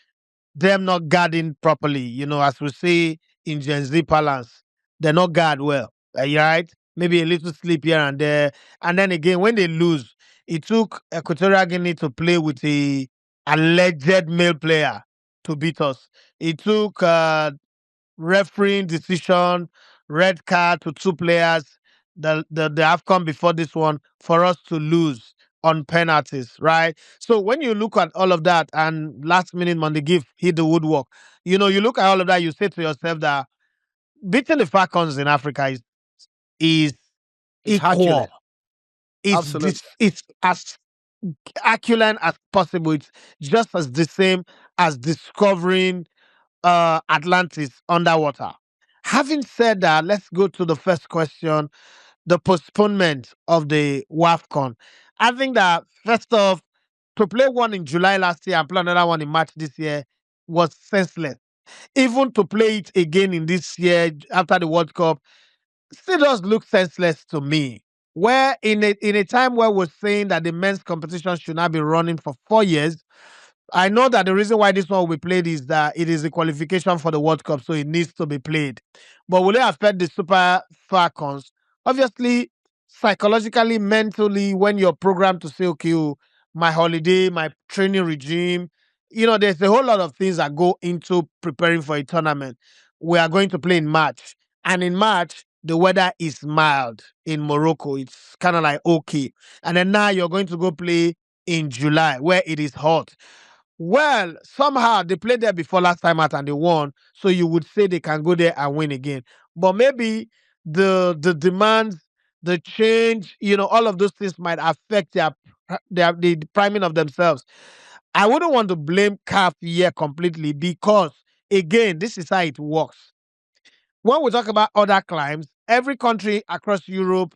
them not guarding properly. As we say in Gen Z parlance, they're not guard well. You right? Maybe a little sleep here and there. And then again, when they lose, it took Equatorial Guinea to play with a alleged male player to beat us. It took refereeing decision, red card to two players, the AFCON before this one, for us to lose on penalties, right? So when you look at all of that and last minute Monday give hit the woodwork, you look at all of that, you say to yourself that beating the Falcons in Africa is It's Hercules. equal. Absolutely. It's as accurate as possible. It's just as the same as discovering Atlantis underwater. Having said that, let's go to the first question, the postponement of the WAFCON. I think that, first off, to play one in July last year and play another one in March this year was senseless. Even to play it again in this year after the World Cup still does look senseless to me. Where in a time where we're saying that the men's competition should not be running for 4 years, I know that the reason why this one will be played is that it is a qualification for the World Cup, so it needs to be played. But will it affect the Super Falcons? Obviously, psychologically, mentally, when you're programmed to say, okay, my holiday, my training regime, there's a whole lot of things that go into preparing for a tournament. We are going to play in March. And in March, the weather is mild in Morocco. It's kind of like okay. And then now you're going to go play in July where it is hot. Well, somehow they played there before last time out and they won, so you would say they can go there and win again. But maybe the demands, the change, all of those things might affect the priming of themselves. I wouldn't want to blame CAF here completely because again, this is how it works. When we talk about other climes, every country across Europe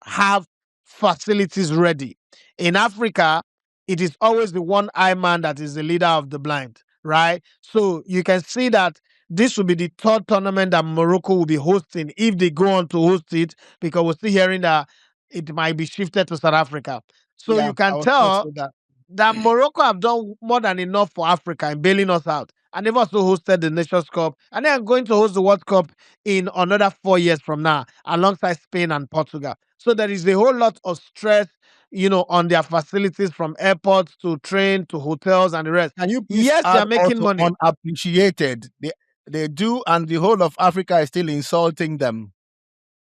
have facilities ready. In Africa, it is always the one eye man that is the leader of the blind, right? So you can see that this will be the third tournament that Morocco will be hosting if they go on to host it, because we're still hearing that it might be shifted to South Africa. So Yeah, you I can was going to say tell that. that Morocco have done more than enough for Africa in bailing us out. And they've also hosted the Nations Cup. And they are going to host the World Cup in another 4 years from now, alongside Spain and Portugal. So there is a whole lot of stress, on their facilities, from airports to train to hotels and the rest. Can you please Yes, they add are making also money. unappreciated? They do, and the whole of Africa is still insulting them.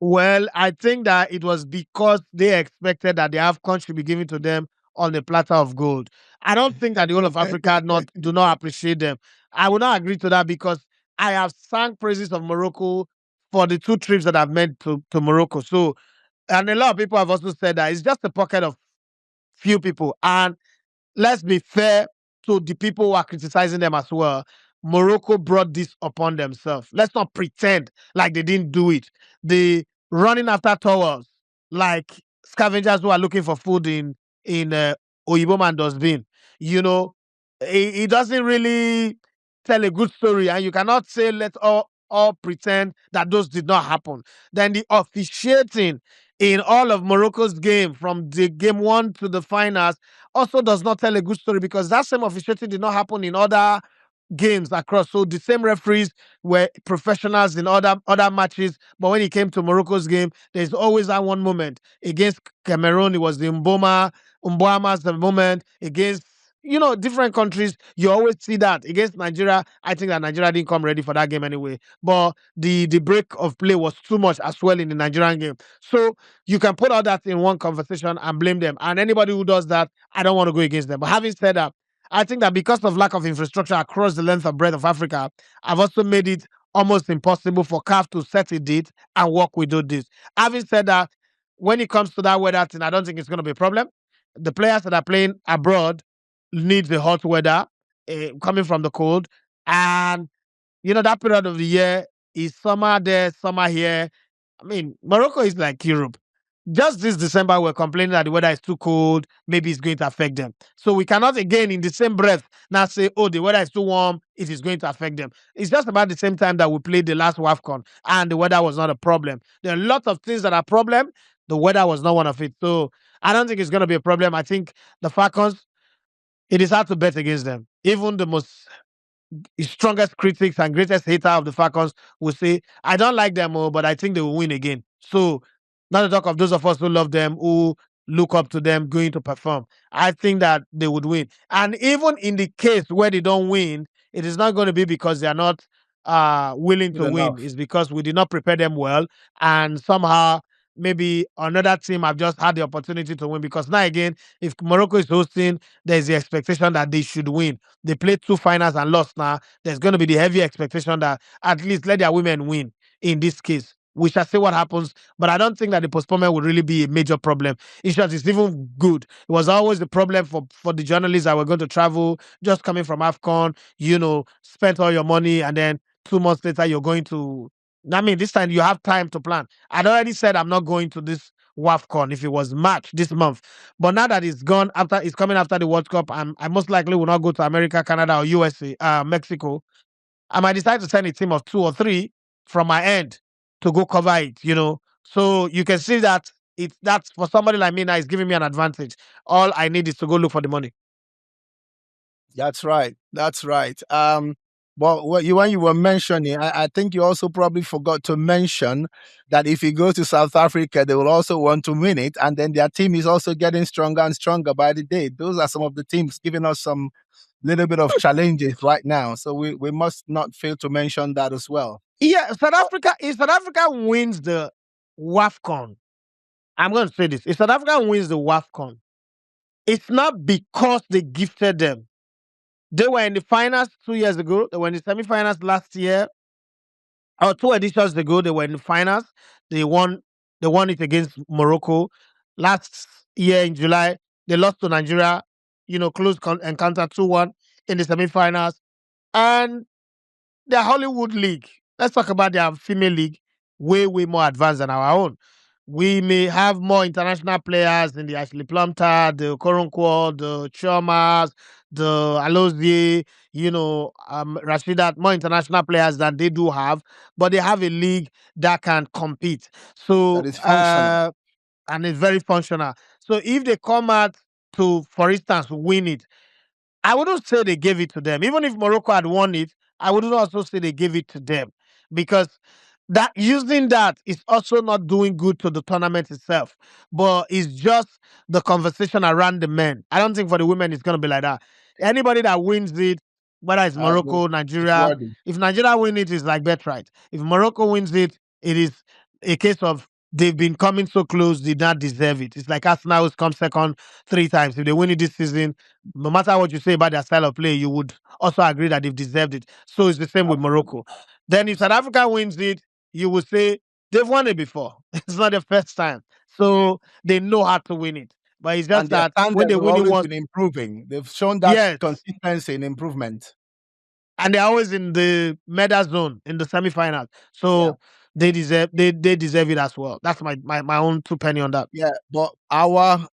Well, I think that it was because they expected that the AFCON should be given to them on a platter of gold. I don't think that the whole of Africa do not appreciate them. I will not agree to that because I have sang praises of Morocco for the two trips that I've made to Morocco. So, and a lot of people have also said that it's just a pocket of few people. And let's be fair to the people who are criticizing them as well. Morocco brought this upon themselves. Let's not pretend like they didn't do it. The running after towels, like scavengers who are looking for food in Oyibo Man dustbin. It doesn't really tell a good story, and you cannot say let's all pretend that those did not happen. Then the officiating in all of Morocco's game, from the game one to the finals, also does not tell a good story, because that same officiating did not happen in other games across. So the same referees were professionals in other matches, but when it came to Morocco's game, there's always that one moment. Against Cameroon, it was the Mbouama's the moment. Against different countries, you always see that. Against Nigeria, I think that Nigeria didn't come ready for that game anyway. But the break of play was too much as well in the Nigerian game. So you can put all that in one conversation and blame them. And anybody who does that, I don't want to go against them. But having said that, I think that because of lack of infrastructure across the length and breadth of Africa, I've also made it almost impossible for CAF to set a date and work with this. Having said that, when it comes to that weather thing, I don't think it's going to be a problem. The players that are playing abroad need the hot weather coming from the cold. And, that period of the year is summer there, summer here. I mean, Morocco is like Europe. just this December, we're complaining that the weather is too cold. Maybe it's going to affect them. So we cannot again, in the same breath, now say, oh, the weather is too warm. It is going to affect them. It's just about the same time that we played the last WAFCON and the weather was not a problem. There are lots of things that are problem. The weather was not one of it. So I don't think it's going to be a problem. I think the Falcons, it is hard to bet against them. Even the most his strongest critics and greatest hater of the Falcons will say, I don't like them, but I think they will win again. So, not to talk of those of us who love them, who look up to them, going to perform. I think that they would win. And even in the case where they don't win, it is not going to be because they are not willing Good to win. enough. It's because we did not prepare them well. And somehow, maybe another team have just had the opportunity to win. Because now again, if Morocco is hosting, there's the expectation that they should win. They played 2 finals and lost now. There's going to be the heavy expectation that at least let their women win in this case. We shall see what happens, but I don't think that the postponement would really be a major problem. In short, it's even good. It was always the problem for the journalists that were going to travel, just coming from AFCON, spent all your money, and then 2 months later, you're going to. I mean, this time you have time to plan. I'd already said I'm not going to this WAFCON if it was March this month. But now that it's gone after, it's coming after the World Cup, I most likely will not go to America, Canada, or USA, Mexico. I might decide to send a team of 2 or 3 from my end to go cover it. So you can see that that's for somebody like me now, it's giving me an advantage. All I need is to go look for the money. That's right. That's right. But when you were mentioning, I think you also probably forgot to mention that if you go to South Africa, they will also want to win it, and then their team is also getting stronger and stronger by the day. Those are some of the teams giving us some little bit of challenges right now. So we must not fail to mention that as well. Yeah, South Africa. If South Africa wins the WAFCON, I'm going to say this: if South Africa wins the WAFCON, it's not because they gifted them. They were in the finals 2 years ago. They were in the semifinals last year, or 2 editions ago. They were in the finals. They won. They won it against Morocco. Last year in July, they lost to Nigeria. Close encounter 2-1 in the semifinals. And their Hollywood League. Let's talk about their female league. Way, way more advanced than our own. We may have more international players in the Ashleigh Plumptre, the Okoronkwo, the Chomas, the Alozzi, Rasheedat, more international players than they do have, but they have a league that can compete. That So, is functional. and it's very functional. So if they come out to, for instance, win it, I wouldn't say they gave it to them. Even if Morocco had won it, I wouldn't also say they gave it to them, because that using that is also not doing good to the tournament itself, but it's just the conversation around the men. I don't think for the women it's going to be like that. Anybody that wins it, whether it's Morocco, It's Nigeria, worthy. if Nigeria win it, it's like birthright. If Morocco wins it, it is a case of they've been coming so close, did not deserve it. It's like Arsenal who's come second 3 times. If they win it this season, no matter what you say about their style of play, you would also agree that they've deserved it. So it's the same with Morocco. Then if South Africa wins it, you will say they've won it before. It's not the first time. So they know how to win it. But it's just And their that when standards they have win it always once, been improving. They've shown that yes. consistency in improvement. And they're always in the medal zone in the semifinals. So Yeah. they deserve it as well. That's my own 2 penny on that. Yeah, but our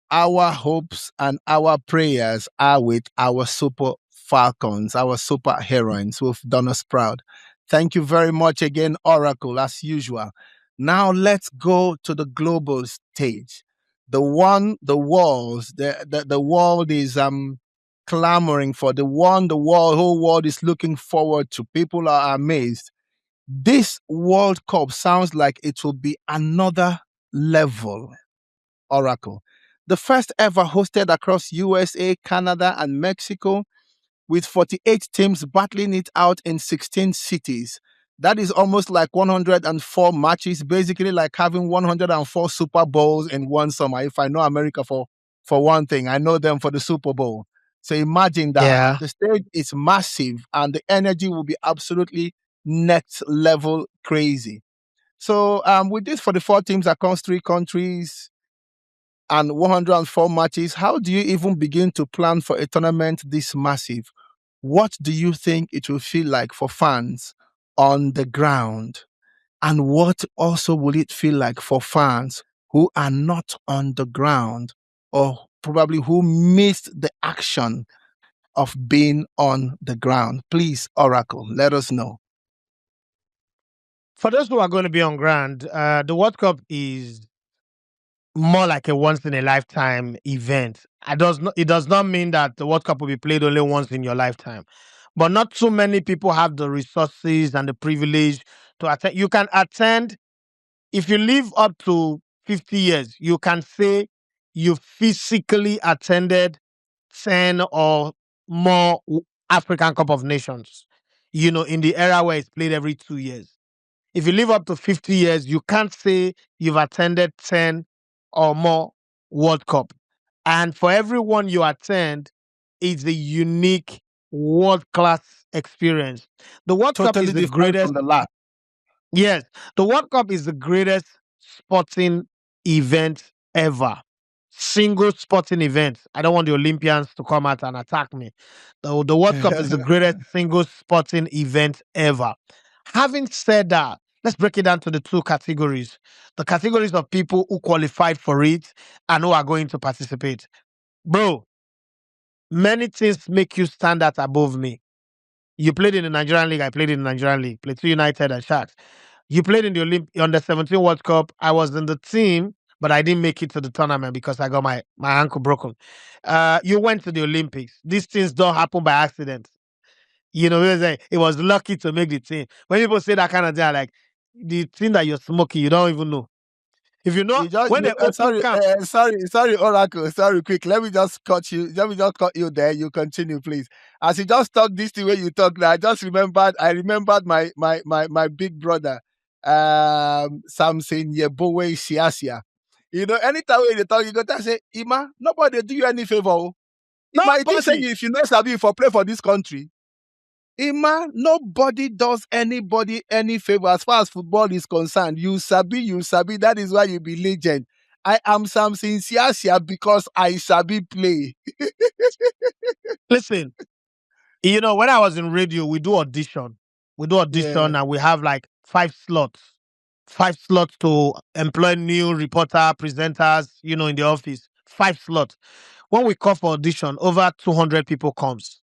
hopes and our prayers are with our Super Falcons, our super heroines who've done us proud. Thank you very much again, Oracle, as usual. Now let's go to the global stage. The world is clamoring for, whole world is looking forward to. People are amazed. This World Cup sounds like it will be another level. Oracle. The first ever hosted across USA, Canada, and Mexico, with 48 teams battling it out in 16 cities. That is almost like 104 matches, basically like having 104 Super Bowls in one summer. If I know America for one thing, I know them for the Super Bowl. So imagine that. Yeah. The stage is massive and the energy will be absolutely next level crazy. So with this 44 teams across 3 countries, and 104 matches, how do you even begin to plan for a tournament this massive? What do you think it will feel like for fans on the ground? And what also will it feel like for fans who are not on the ground or probably who missed the action of being on the ground? Please, Oracle, let us know. For those who are going to be on ground, the World Cup is more like a once in a lifetime event. It does not mean that the World Cup will be played only once in your lifetime. But not so many people have the resources and the privilege to attend. You can attend if you live up to 50 years, you can say you physically attended 10 or more African Cup of Nations, in the era where it's played every 2 years. If you live up to 50 years, you can't say you've attended 10 or more World Cup. And for everyone you attend, it's a unique world-class experience. The World Cup Totally is the different from greatest. the last. Yes, the World Cup is the greatest sporting event ever. Single sporting event. I don't want the Olympians to come out and attack me. The World Cup is the greatest single sporting event ever. Having said that, let's break it down to the two categories. The categories of people who qualified for it and who are going to participate. Bro, many things make you stand out above me. You played in the Nigerian League, I played in the Nigerian League, Plateau United and Sharks. You played in the under 17 World Cup. I was in the team, but I didn't make it to the tournament because I got my ankle broken. You went to the Olympics. These things don't happen by accident. It was lucky to make the team. When people say that kind of thing, like the thing that you're smoking, you don't even know. If you know, when they open camp. Sorry, Oracle. Sorry, quick. Let me just cut you. Let me just cut you there. You continue, please. As you just talk this the way you talk now, I remembered my big brother, Samson Yebowe Siasia. Anytime when they talk, you go to say, Ima, nobody do you any favor. Ima, it is saying if you know Sabi for play for this country. Ima, nobody does anybody any favor as far as football is concerned. You sabi. That is why you be legend. I am Samson Siasia because I sabi play. Listen, when I was in radio, we do audition. Yeah. And we have like 5 slots. 5 slots to employ new reporter, presenters, in the office. 5 slots. When we call for audition, over 200 people comes.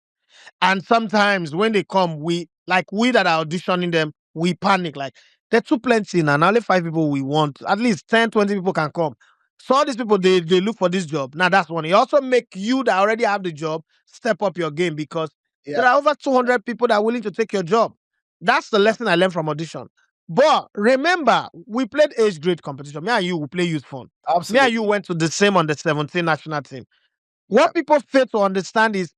And sometimes when they come, we that are auditioning them, we panic. Like, they're too plenty now. Only 5 people we want. At least 10, 20 people can come. So all these people, they look for this job. Now, that's one. It also make you that already have the job step up your game because there are over 200 people that are willing to take your job. That's the lesson I learned from audition. But remember, we played age grade competition. Me and you, we play youth fun. Absolutely. Me and you went to the same under 17 national team. What people fail to understand is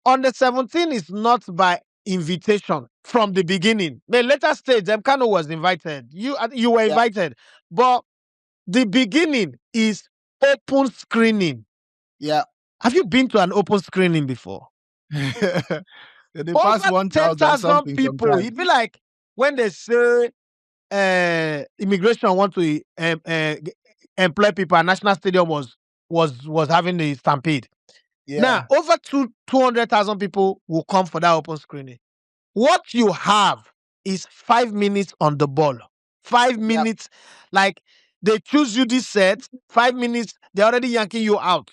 under 17 is not by invitation from the beginning. The later stage, Kano was invited. You were invited. But the beginning is open screening. Yeah. Have you been to an open screening before? The past 1,000 people. It be like when they say immigration want to employ people, and National Stadium was having the stampede. Yeah. Now, over 200,000 people will come for that open screening. What you have is 5 minutes on the ball. 5 minutes, like they choose you this set, 5 minutes, they're already yanking you out.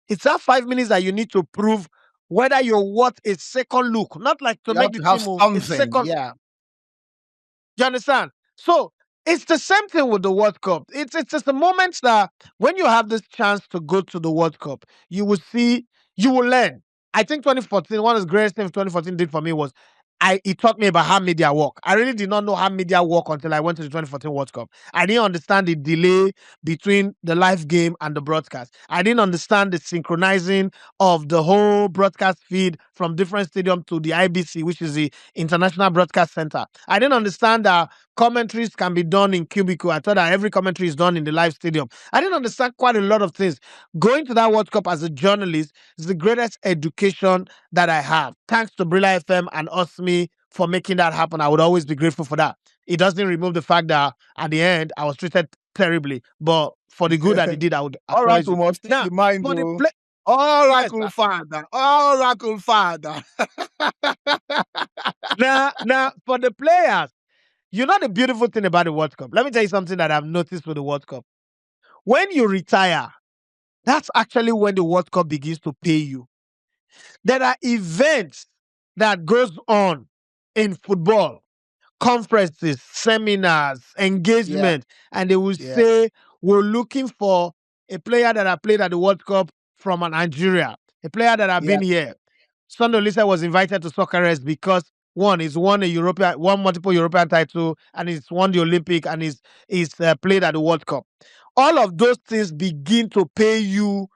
It's that 5 minutes that you need to prove whether you're worth a second look, not like to You make have the to have team something. a second. Yeah. You understand? So it's the same thing with the World Cup. It's just the moments that when you have this chance to go to the World Cup, you will see, you will learn. I think 2014, one of the greatest things 2014 did for me was it taught me about how media work. I really did not know how media work until I went to the 2014 World Cup. I didn't understand the delay between the live game and the broadcast. I didn't understand the synchronizing of the whole broadcast feed from different stadiums to the IBC, which is the International Broadcast Center. I didn't understand that commentaries can be done in cubicle. I thought that every commentary is done in the live stadium. I didn't understand quite a lot of things. Going to that World Cup as a journalist is the greatest education that I have. Thanks to Brilla FM and Osimhen for making that happen. I would always be grateful for that. It doesn't remove the fact that at the end I was treated terribly, but for the good that they did, I would acknowledge Oracle must take the mind, for though. the Oracle Yes, father. Oracle father. now for the players, the beautiful thing about the World Cup. Let me tell you something that I've noticed with the World Cup. When you retire, that's actually when the World Cup begins to pay you. There are events that goes on in football, conferences, seminars, engagement, and they will say, we're looking for a player that have played at the World Cup from Nigeria, a player that have been here. Sunday Lisa was invited to Socceres because one, he's won multiple European title, and he's won the Olympic, and he's played at the World Cup. All of those things begin to pay you.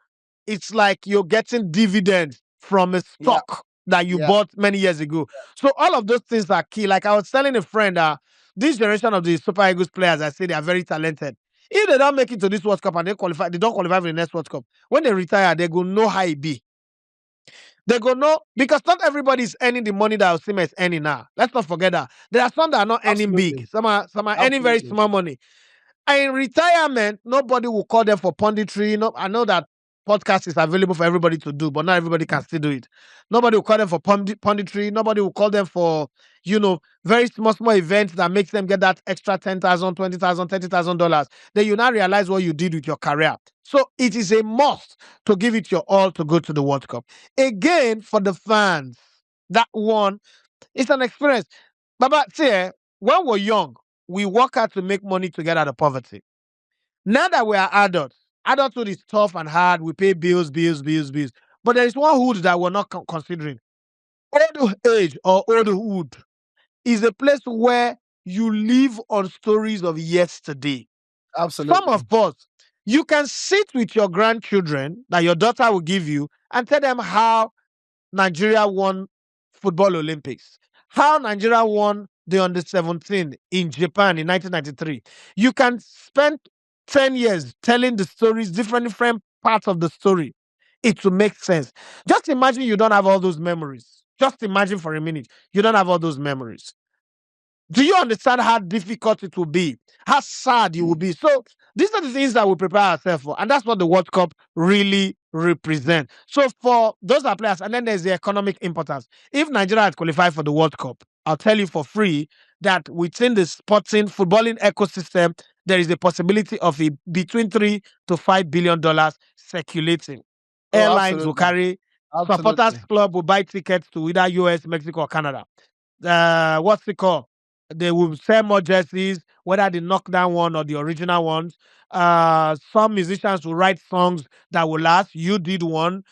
It's like you're getting dividends from a stock that you bought many years ago. So all of those things are key. Like I was telling a friend, this generation of the Super Eagles players, I say they are very talented. If they don't make it to this World Cup and they don't qualify for the next World Cup, when they retire, they go know how it be. They go know, because not everybody is earning the money that Osimhen is earning now. Let's not forget that. There are some that are not earning big. Some are earning very small money. And in retirement, nobody will call them for punditry. No, I know that podcast is available for everybody to do, but not everybody can still do it. Nobody will call them for punditry. Nobody will call them for, very small events that makes them get that extra $10,000, $20,000, $30,000. Then you now realize what you did with your career. So it is a must to give it your all to go to the World Cup. Again, for the fans, that one, it's an experience. Baba, see, when we're young, we work hard to make money to get out of poverty. Now that we are adults, adulthood is tough and hard. We pay bills. But there is one hood that we're not considering. Old age or oldhood is a place where you live on stories of yesterday. Absolutely. Some of us, you can sit with your grandchildren that your daughter will give you and tell them how Nigeria won football Olympics, how Nigeria won the under-17 in Japan in 1993. You can spend 10 years telling the stories, different parts of the story. It will make sense. Just imagine you don't have all those memories. Just imagine for a minute, you don't have all those memories. Do you understand how difficult it will be? How sad you will be? So these are the things that we prepare ourselves for. And that's what the World Cup really represents. So for those are players, and then there's the economic importance. If Nigeria had qualified for the World Cup, I'll tell you for free that within the footballing ecosystem, there is a possibility of between $3 to $5 billion circulating. Airlines will carry, supporters club will buy tickets to either US, Mexico, or Canada. What's it called? They will sell more jerseys, whether the knockdown one or the original ones. Some musicians will write songs that will last. You did one.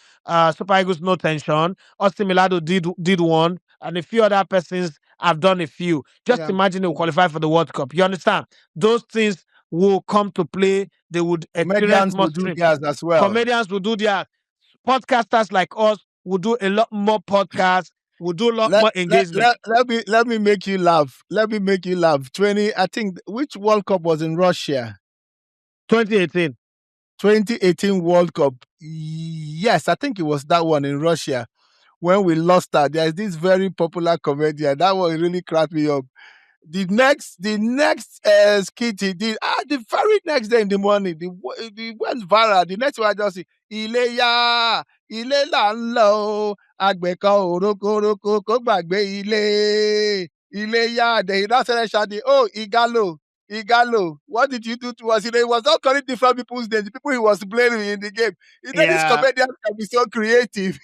Super Eagles No Tension. Osimhen did one. And a few other persons have done a few. Just imagine they will qualify for the World Cup. You understand? Those things will come to play. They would experience more do theirs as well. Comedians will do theirs. Podcasters like us will do a lot more podcasts. We'll do a lot more engagement. Let me make you laugh. I think, which World Cup was in Russia? 2018. 2018 World Cup. Yes, I think it was that one in Russia. When we lost that, there's this very popular comedian. That one really cracked me up. The next skit he did, the very next day in the morning, the went viral. The next one I just see, Iléyá, ilé là ń lọ, àgbẹ̀kọ òrókòrókò kó gbàgbé ilé, Iléyá. Then he now started shouting, oh, Igalo, what did you do to us? He was not calling different people's names, the people he was blaming in the game. This comedian can be so creative.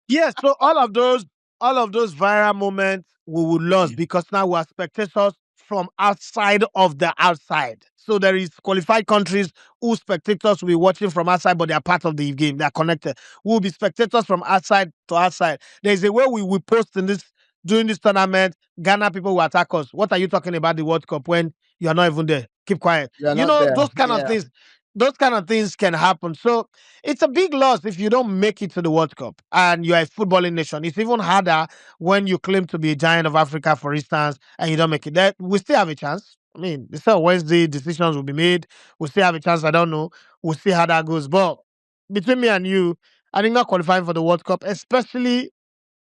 Yes, so all of those viral moments we will lose because now we are spectators from outside of the outside. So there is qualified countries who spectators will be watching from outside, but they are part of the game. They are connected. We will be spectators from outside to outside. There is a way we will post during this tournament. Ghana people will attack us. What are you talking about the World Cup when you are not even there? Keep quiet. Those kind of things. Those kind of things can happen. So it's a big loss if you don't make it to the World Cup and you're a footballing nation. It's even harder when you claim to be a giant of Africa, for instance, and you don't make it. We still have a chance. I mean, this Wednesday decisions will be made. We still have a chance. I don't know. We'll see how that goes. But between me and you, I think not qualifying for the World Cup, especially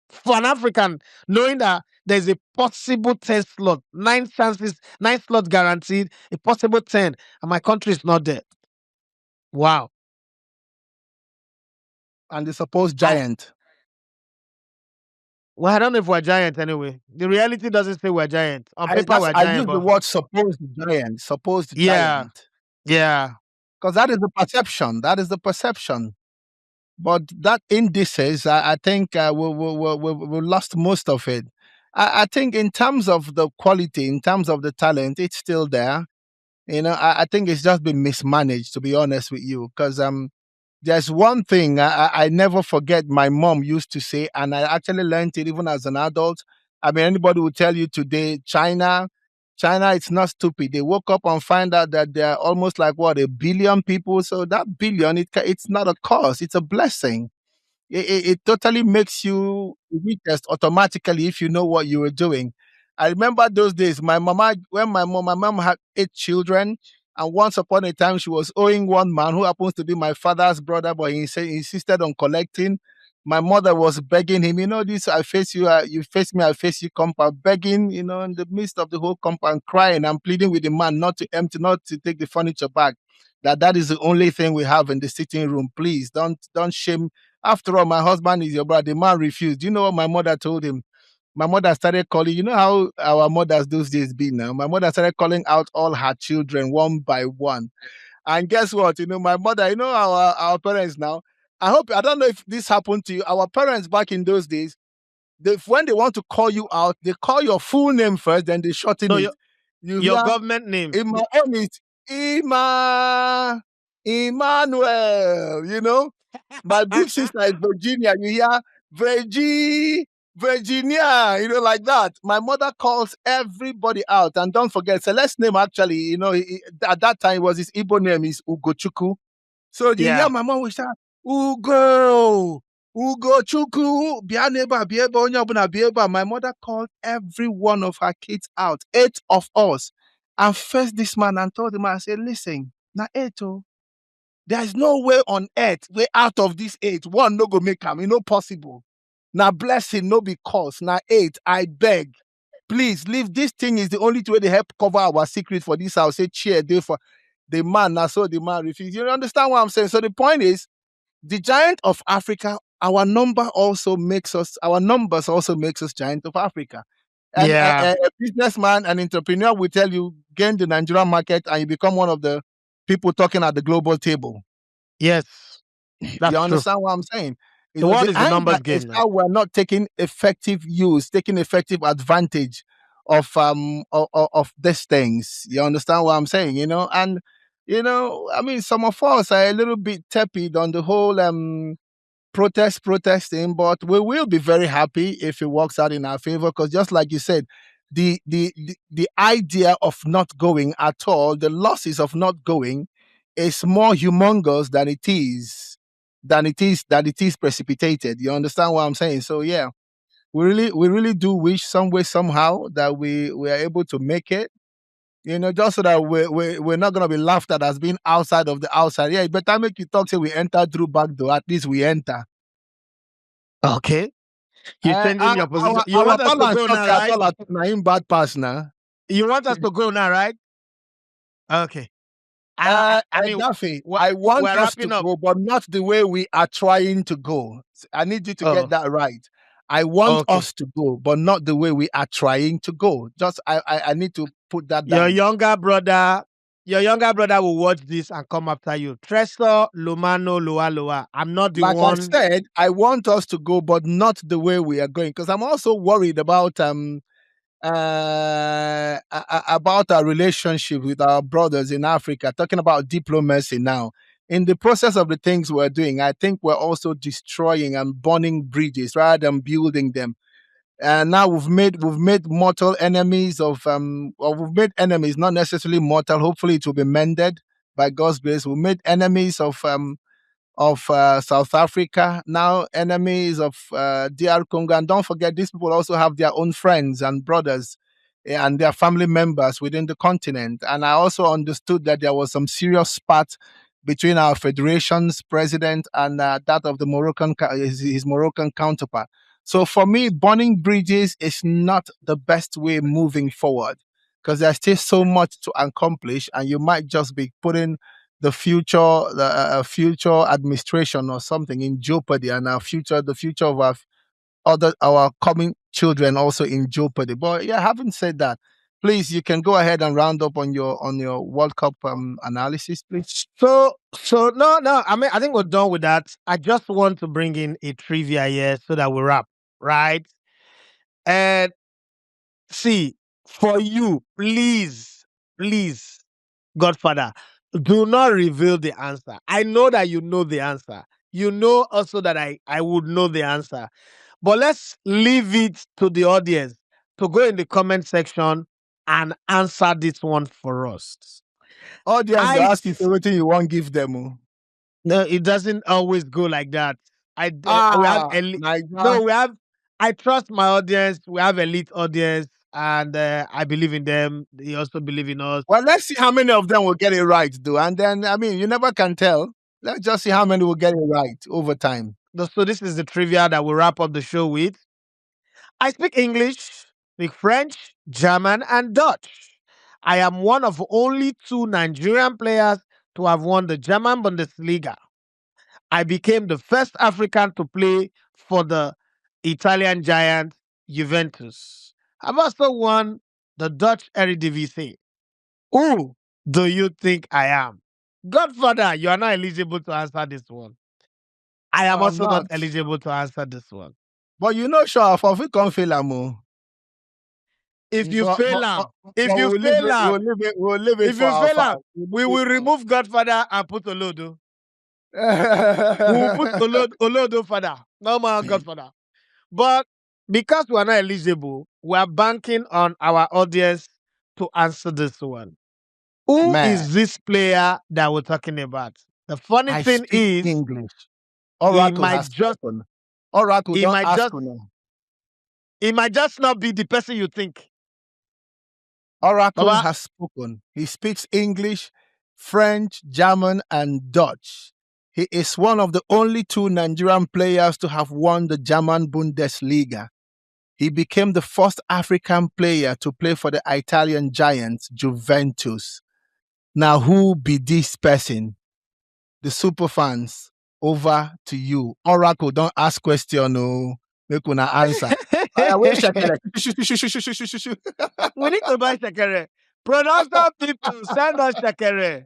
for an African, knowing that there's a possible 10 slot, 9 slots guaranteed, a possible 10, and my country is not there. Wow. And the supposed giant. Well, I don't know if we're giant anyway. The reality doesn't say we're giant. On paper, we're giant. I use the word supposed giant. Giant. Yeah. Because that is the perception. That is the perception. But that indices, I think we lost most of it. I think in terms of the quality, in terms of the talent, it's still there. I think it's just been mismanaged, to be honest with you. Because there's one thing I never forget my mom used to say, and I actually learned it even as an adult. I mean, anybody will tell you today, China, it's not stupid. They woke up and find out that there are almost like what, 1 billion people. So that billion, it's not a cost; it's a blessing. It totally makes you richest automatically if you know what you were doing. I remember those days. My mom had 8 children, and once upon a time she was owing one man who happens to be my father's brother, but he insisted on collecting. My mother was begging him, this I face you, you face me, I face you compound, begging, in the midst of the whole compound, crying and pleading with the man not to take the furniture back. That is the only thing we have in the sitting room. Please don't shame. After all, my husband is your brother. The man refused. Do you know what my mother told him? My mother started calling, you know how our mothers those days be now. My mother started calling out all her children one by one. And guess what? My mother, our parents now. I don't know if this happened to you. Our parents back in those days, when they want to call you out, they call your full name first, then they shorten No, it. You your hear, government name. in my own, it's Emmanuel, my big sister is Virginia. You hear Virginia, like that. My mother calls everybody out. And don't forget, Celeste's name actually, at that time was his Igbo name is Ugochukwu. So you Yeah. hear my mom will shout, Ugochukwu, bịa n'ebe a, bịa ebe, onye ọbụla bịa ebe a." My mother called every one of her kids out, 8 of us, and faced this man and told him, I said, listen, now 8, oh. There is no way on earth, way out of this 8. One no go make am, possible. Now blessing, no be cause. Now 8, I beg. Please leave. This thing is the only way they help cover our secret for this house. Say cheer day for the man. Now so the man refused. You understand what I'm saying? So the point is, the giant of Africa, our numbers also makes us giant of Africa. And Yeah. a businessman, an entrepreneur will tell you, gain the Nigerian market and you become one of the people talking at the global table. Yes. That's You true. understand what I'm saying? The world is a numbers anger game is now. how we're not taking effective advantage of these things. You understand what I'm saying? And I mean, some of us are a little bit tepid on the whole protesting, but we will be very happy if it works out in our favor. Because just like you said, the idea of not going at all, the losses of not going, is more humongous than it is precipitated. You understand what I'm saying? So yeah, we really do wish some way somehow that we are able to make it. Just so that we're not gonna be laughed at as being outside of the outside. Yeah, it better make you talk. Say we enter through back door. At least we enter. Okay. You're changing your position. You Our want us to balance go talk now, at right? all at na him bad pass now. You want us to go now, right? Okay. I mean, Daffy, we're, I want we're us to wrapping up. go, but not the way we are trying to go. I need you to get Oh, that right. I want okay. us to go, but not the way we are trying to go. Just I need to put that Your down. younger brother will watch this and come after you. Tresor, Lomano, Loa Loa. I'm not the Like I one. said, I want us to go, but not the way we are going. Because I'm also worried about about our relationship with our brothers in Africa, talking about diplomacy now. In the process of the things we're doing, I think we're also destroying and burning bridges rather than building them. And now we've made mortal enemies or we've made enemies, not necessarily mortal. Hopefully, it will be mended by God's grace. We made enemies of South Africa, now enemies of DR Congo. And don't forget, these people also have their own friends and brothers and their family members within the continent. And I also understood that there was some serious spat between our federation's president and that of the his Moroccan counterpart. So for me, burning bridges is not the best way moving forward because there's still so much to accomplish, and you might just be putting the future administration or something in jeopardy, and the future of our coming children also in jeopardy. But yeah, having said that, Please, you can go ahead and round up on your World Cup analysis, please. So no. I mean, I think we're done with that. I just want to bring in a trivia here so that we wrap, right? And see, for you, please, Godfather, do not reveal the answer. I know that you know the answer. You know also that I would know the answer. But let's leave it to the audience to go in the comment section and answer this one for us. Audience, they I ask you everything you want, give them. No, it doesn't always go like that. We have Nigeria. we have. I trust my audience. We have elite audience, and I believe in them. They also believe in us. Well, let's see how many of them will get it right, though. And then, I mean, you never can tell. Let's just see how many will get it right over time. So this is the trivia that we'll wrap up the show with. I speak English, speak French, German, and Dutch. I am one of only 2 Nigerian players to have won the German Bundesliga. I became the first African to play for the Italian giant Juventus. I've also won the Dutch Eredivisie. Who do you think I am? Godfather, you are not eligible to answer this one. I am I'm also not not. eligible to answer this one. But you know, sure, if we can't fail them. If you fail am, if you we'll fail am, we'll leave it if for you our fail am, fans. we will remove Godfather and put Olodo. We will put Olodo father, no more Godfather. But because we are not eligible, we are banking on our audience to answer this one. Who Man, is this player that we're talking about? The funny I thing speak is, English. he Oracle might has just, spoken. Oracle, he don't might ask just, now. he might just not be the person you think. Oracle Baba, has spoken. He speaks English, French, German, and Dutch. He is one of the only 2 Nigerian players to have won the German Bundesliga. He became the first African player to play for the Italian giants, Juventus. Now, who be this person? The super fans, over to you. Oracle, don't ask question, no. Make una answer. Wait, we need to buy shekere. Production people, send us shekere.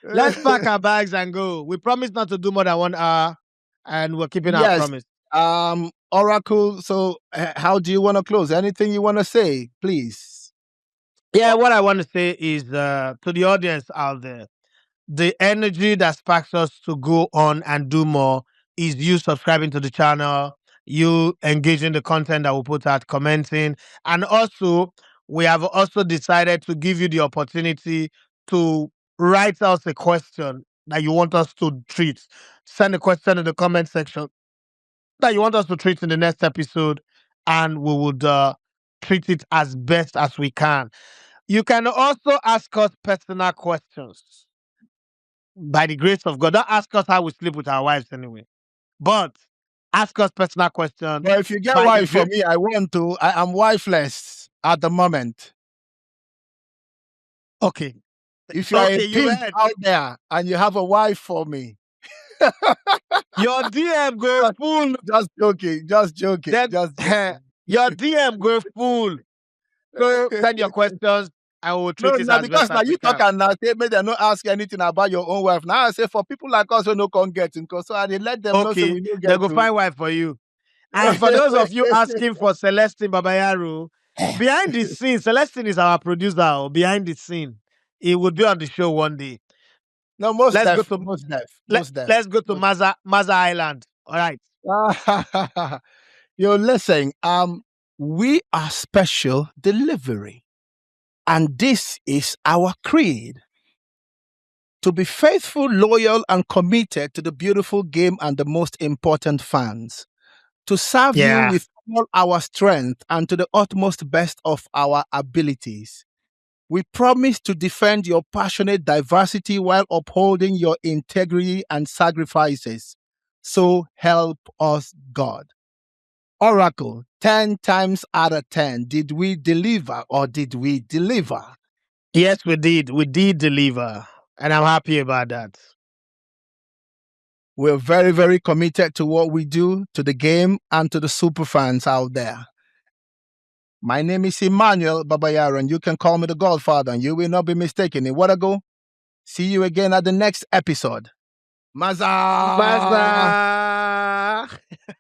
Let's pack our bags and go. We promise not to do more than 1 hour, and we're keeping our Yes. promise. Oracle, so how do you want to close? Anything you want to say, please? Yeah, what I want to say is to the audience out there, the energy that sparks us to go on and do more is you subscribing to the channel, you engaging the content that we put out, commenting, and also we have also decided to give you the opportunity to write us a question that you want us to treat. Send a question in the comment section that you want us to treat in the next episode, and we would treat it as best as we can. You can also ask us personal questions. By the grace of God, don't ask us how we sleep with our wives anyway. But ask us personal questions. But if you get wife for me, I want to. I am wifeless at the moment. Okay. If you are a pimp out there and you have a wife for me, your DM go full. Just joking. Just joking. Your DM go full. So send your questions. I will treat it as because best as you talk and now say maybe they not ask anything about your own wife. Now I say for people like us who no can get in, so I let them know so we don't get they go find wife for you. And for those of you asking for Celestine Babayaro, behind the scene, Celestine is our producer. Behind the scene, he would be on the show one day. No, most def. Let's go to Maza Island. All right. You're listening. We are special delivery. And this is our creed. To be faithful, loyal, and committed to the beautiful game and the most important fans. To serve you with all our strength and to the utmost best of our abilities. We promise to defend your passionate diversity while upholding your integrity and sacrifices. So help us God. Oracle, 10 times out of 10, did we deliver or did we deliver? Yes, we did. We did deliver. And I'm happy about that. We're very, very committed to what we do, to the game, and to the super fans out there. My name is Emmanuel Babayara, and you can call me the Godfather, and you will not be mistaken. In what I go? See you again at the next episode. Maza! Maza!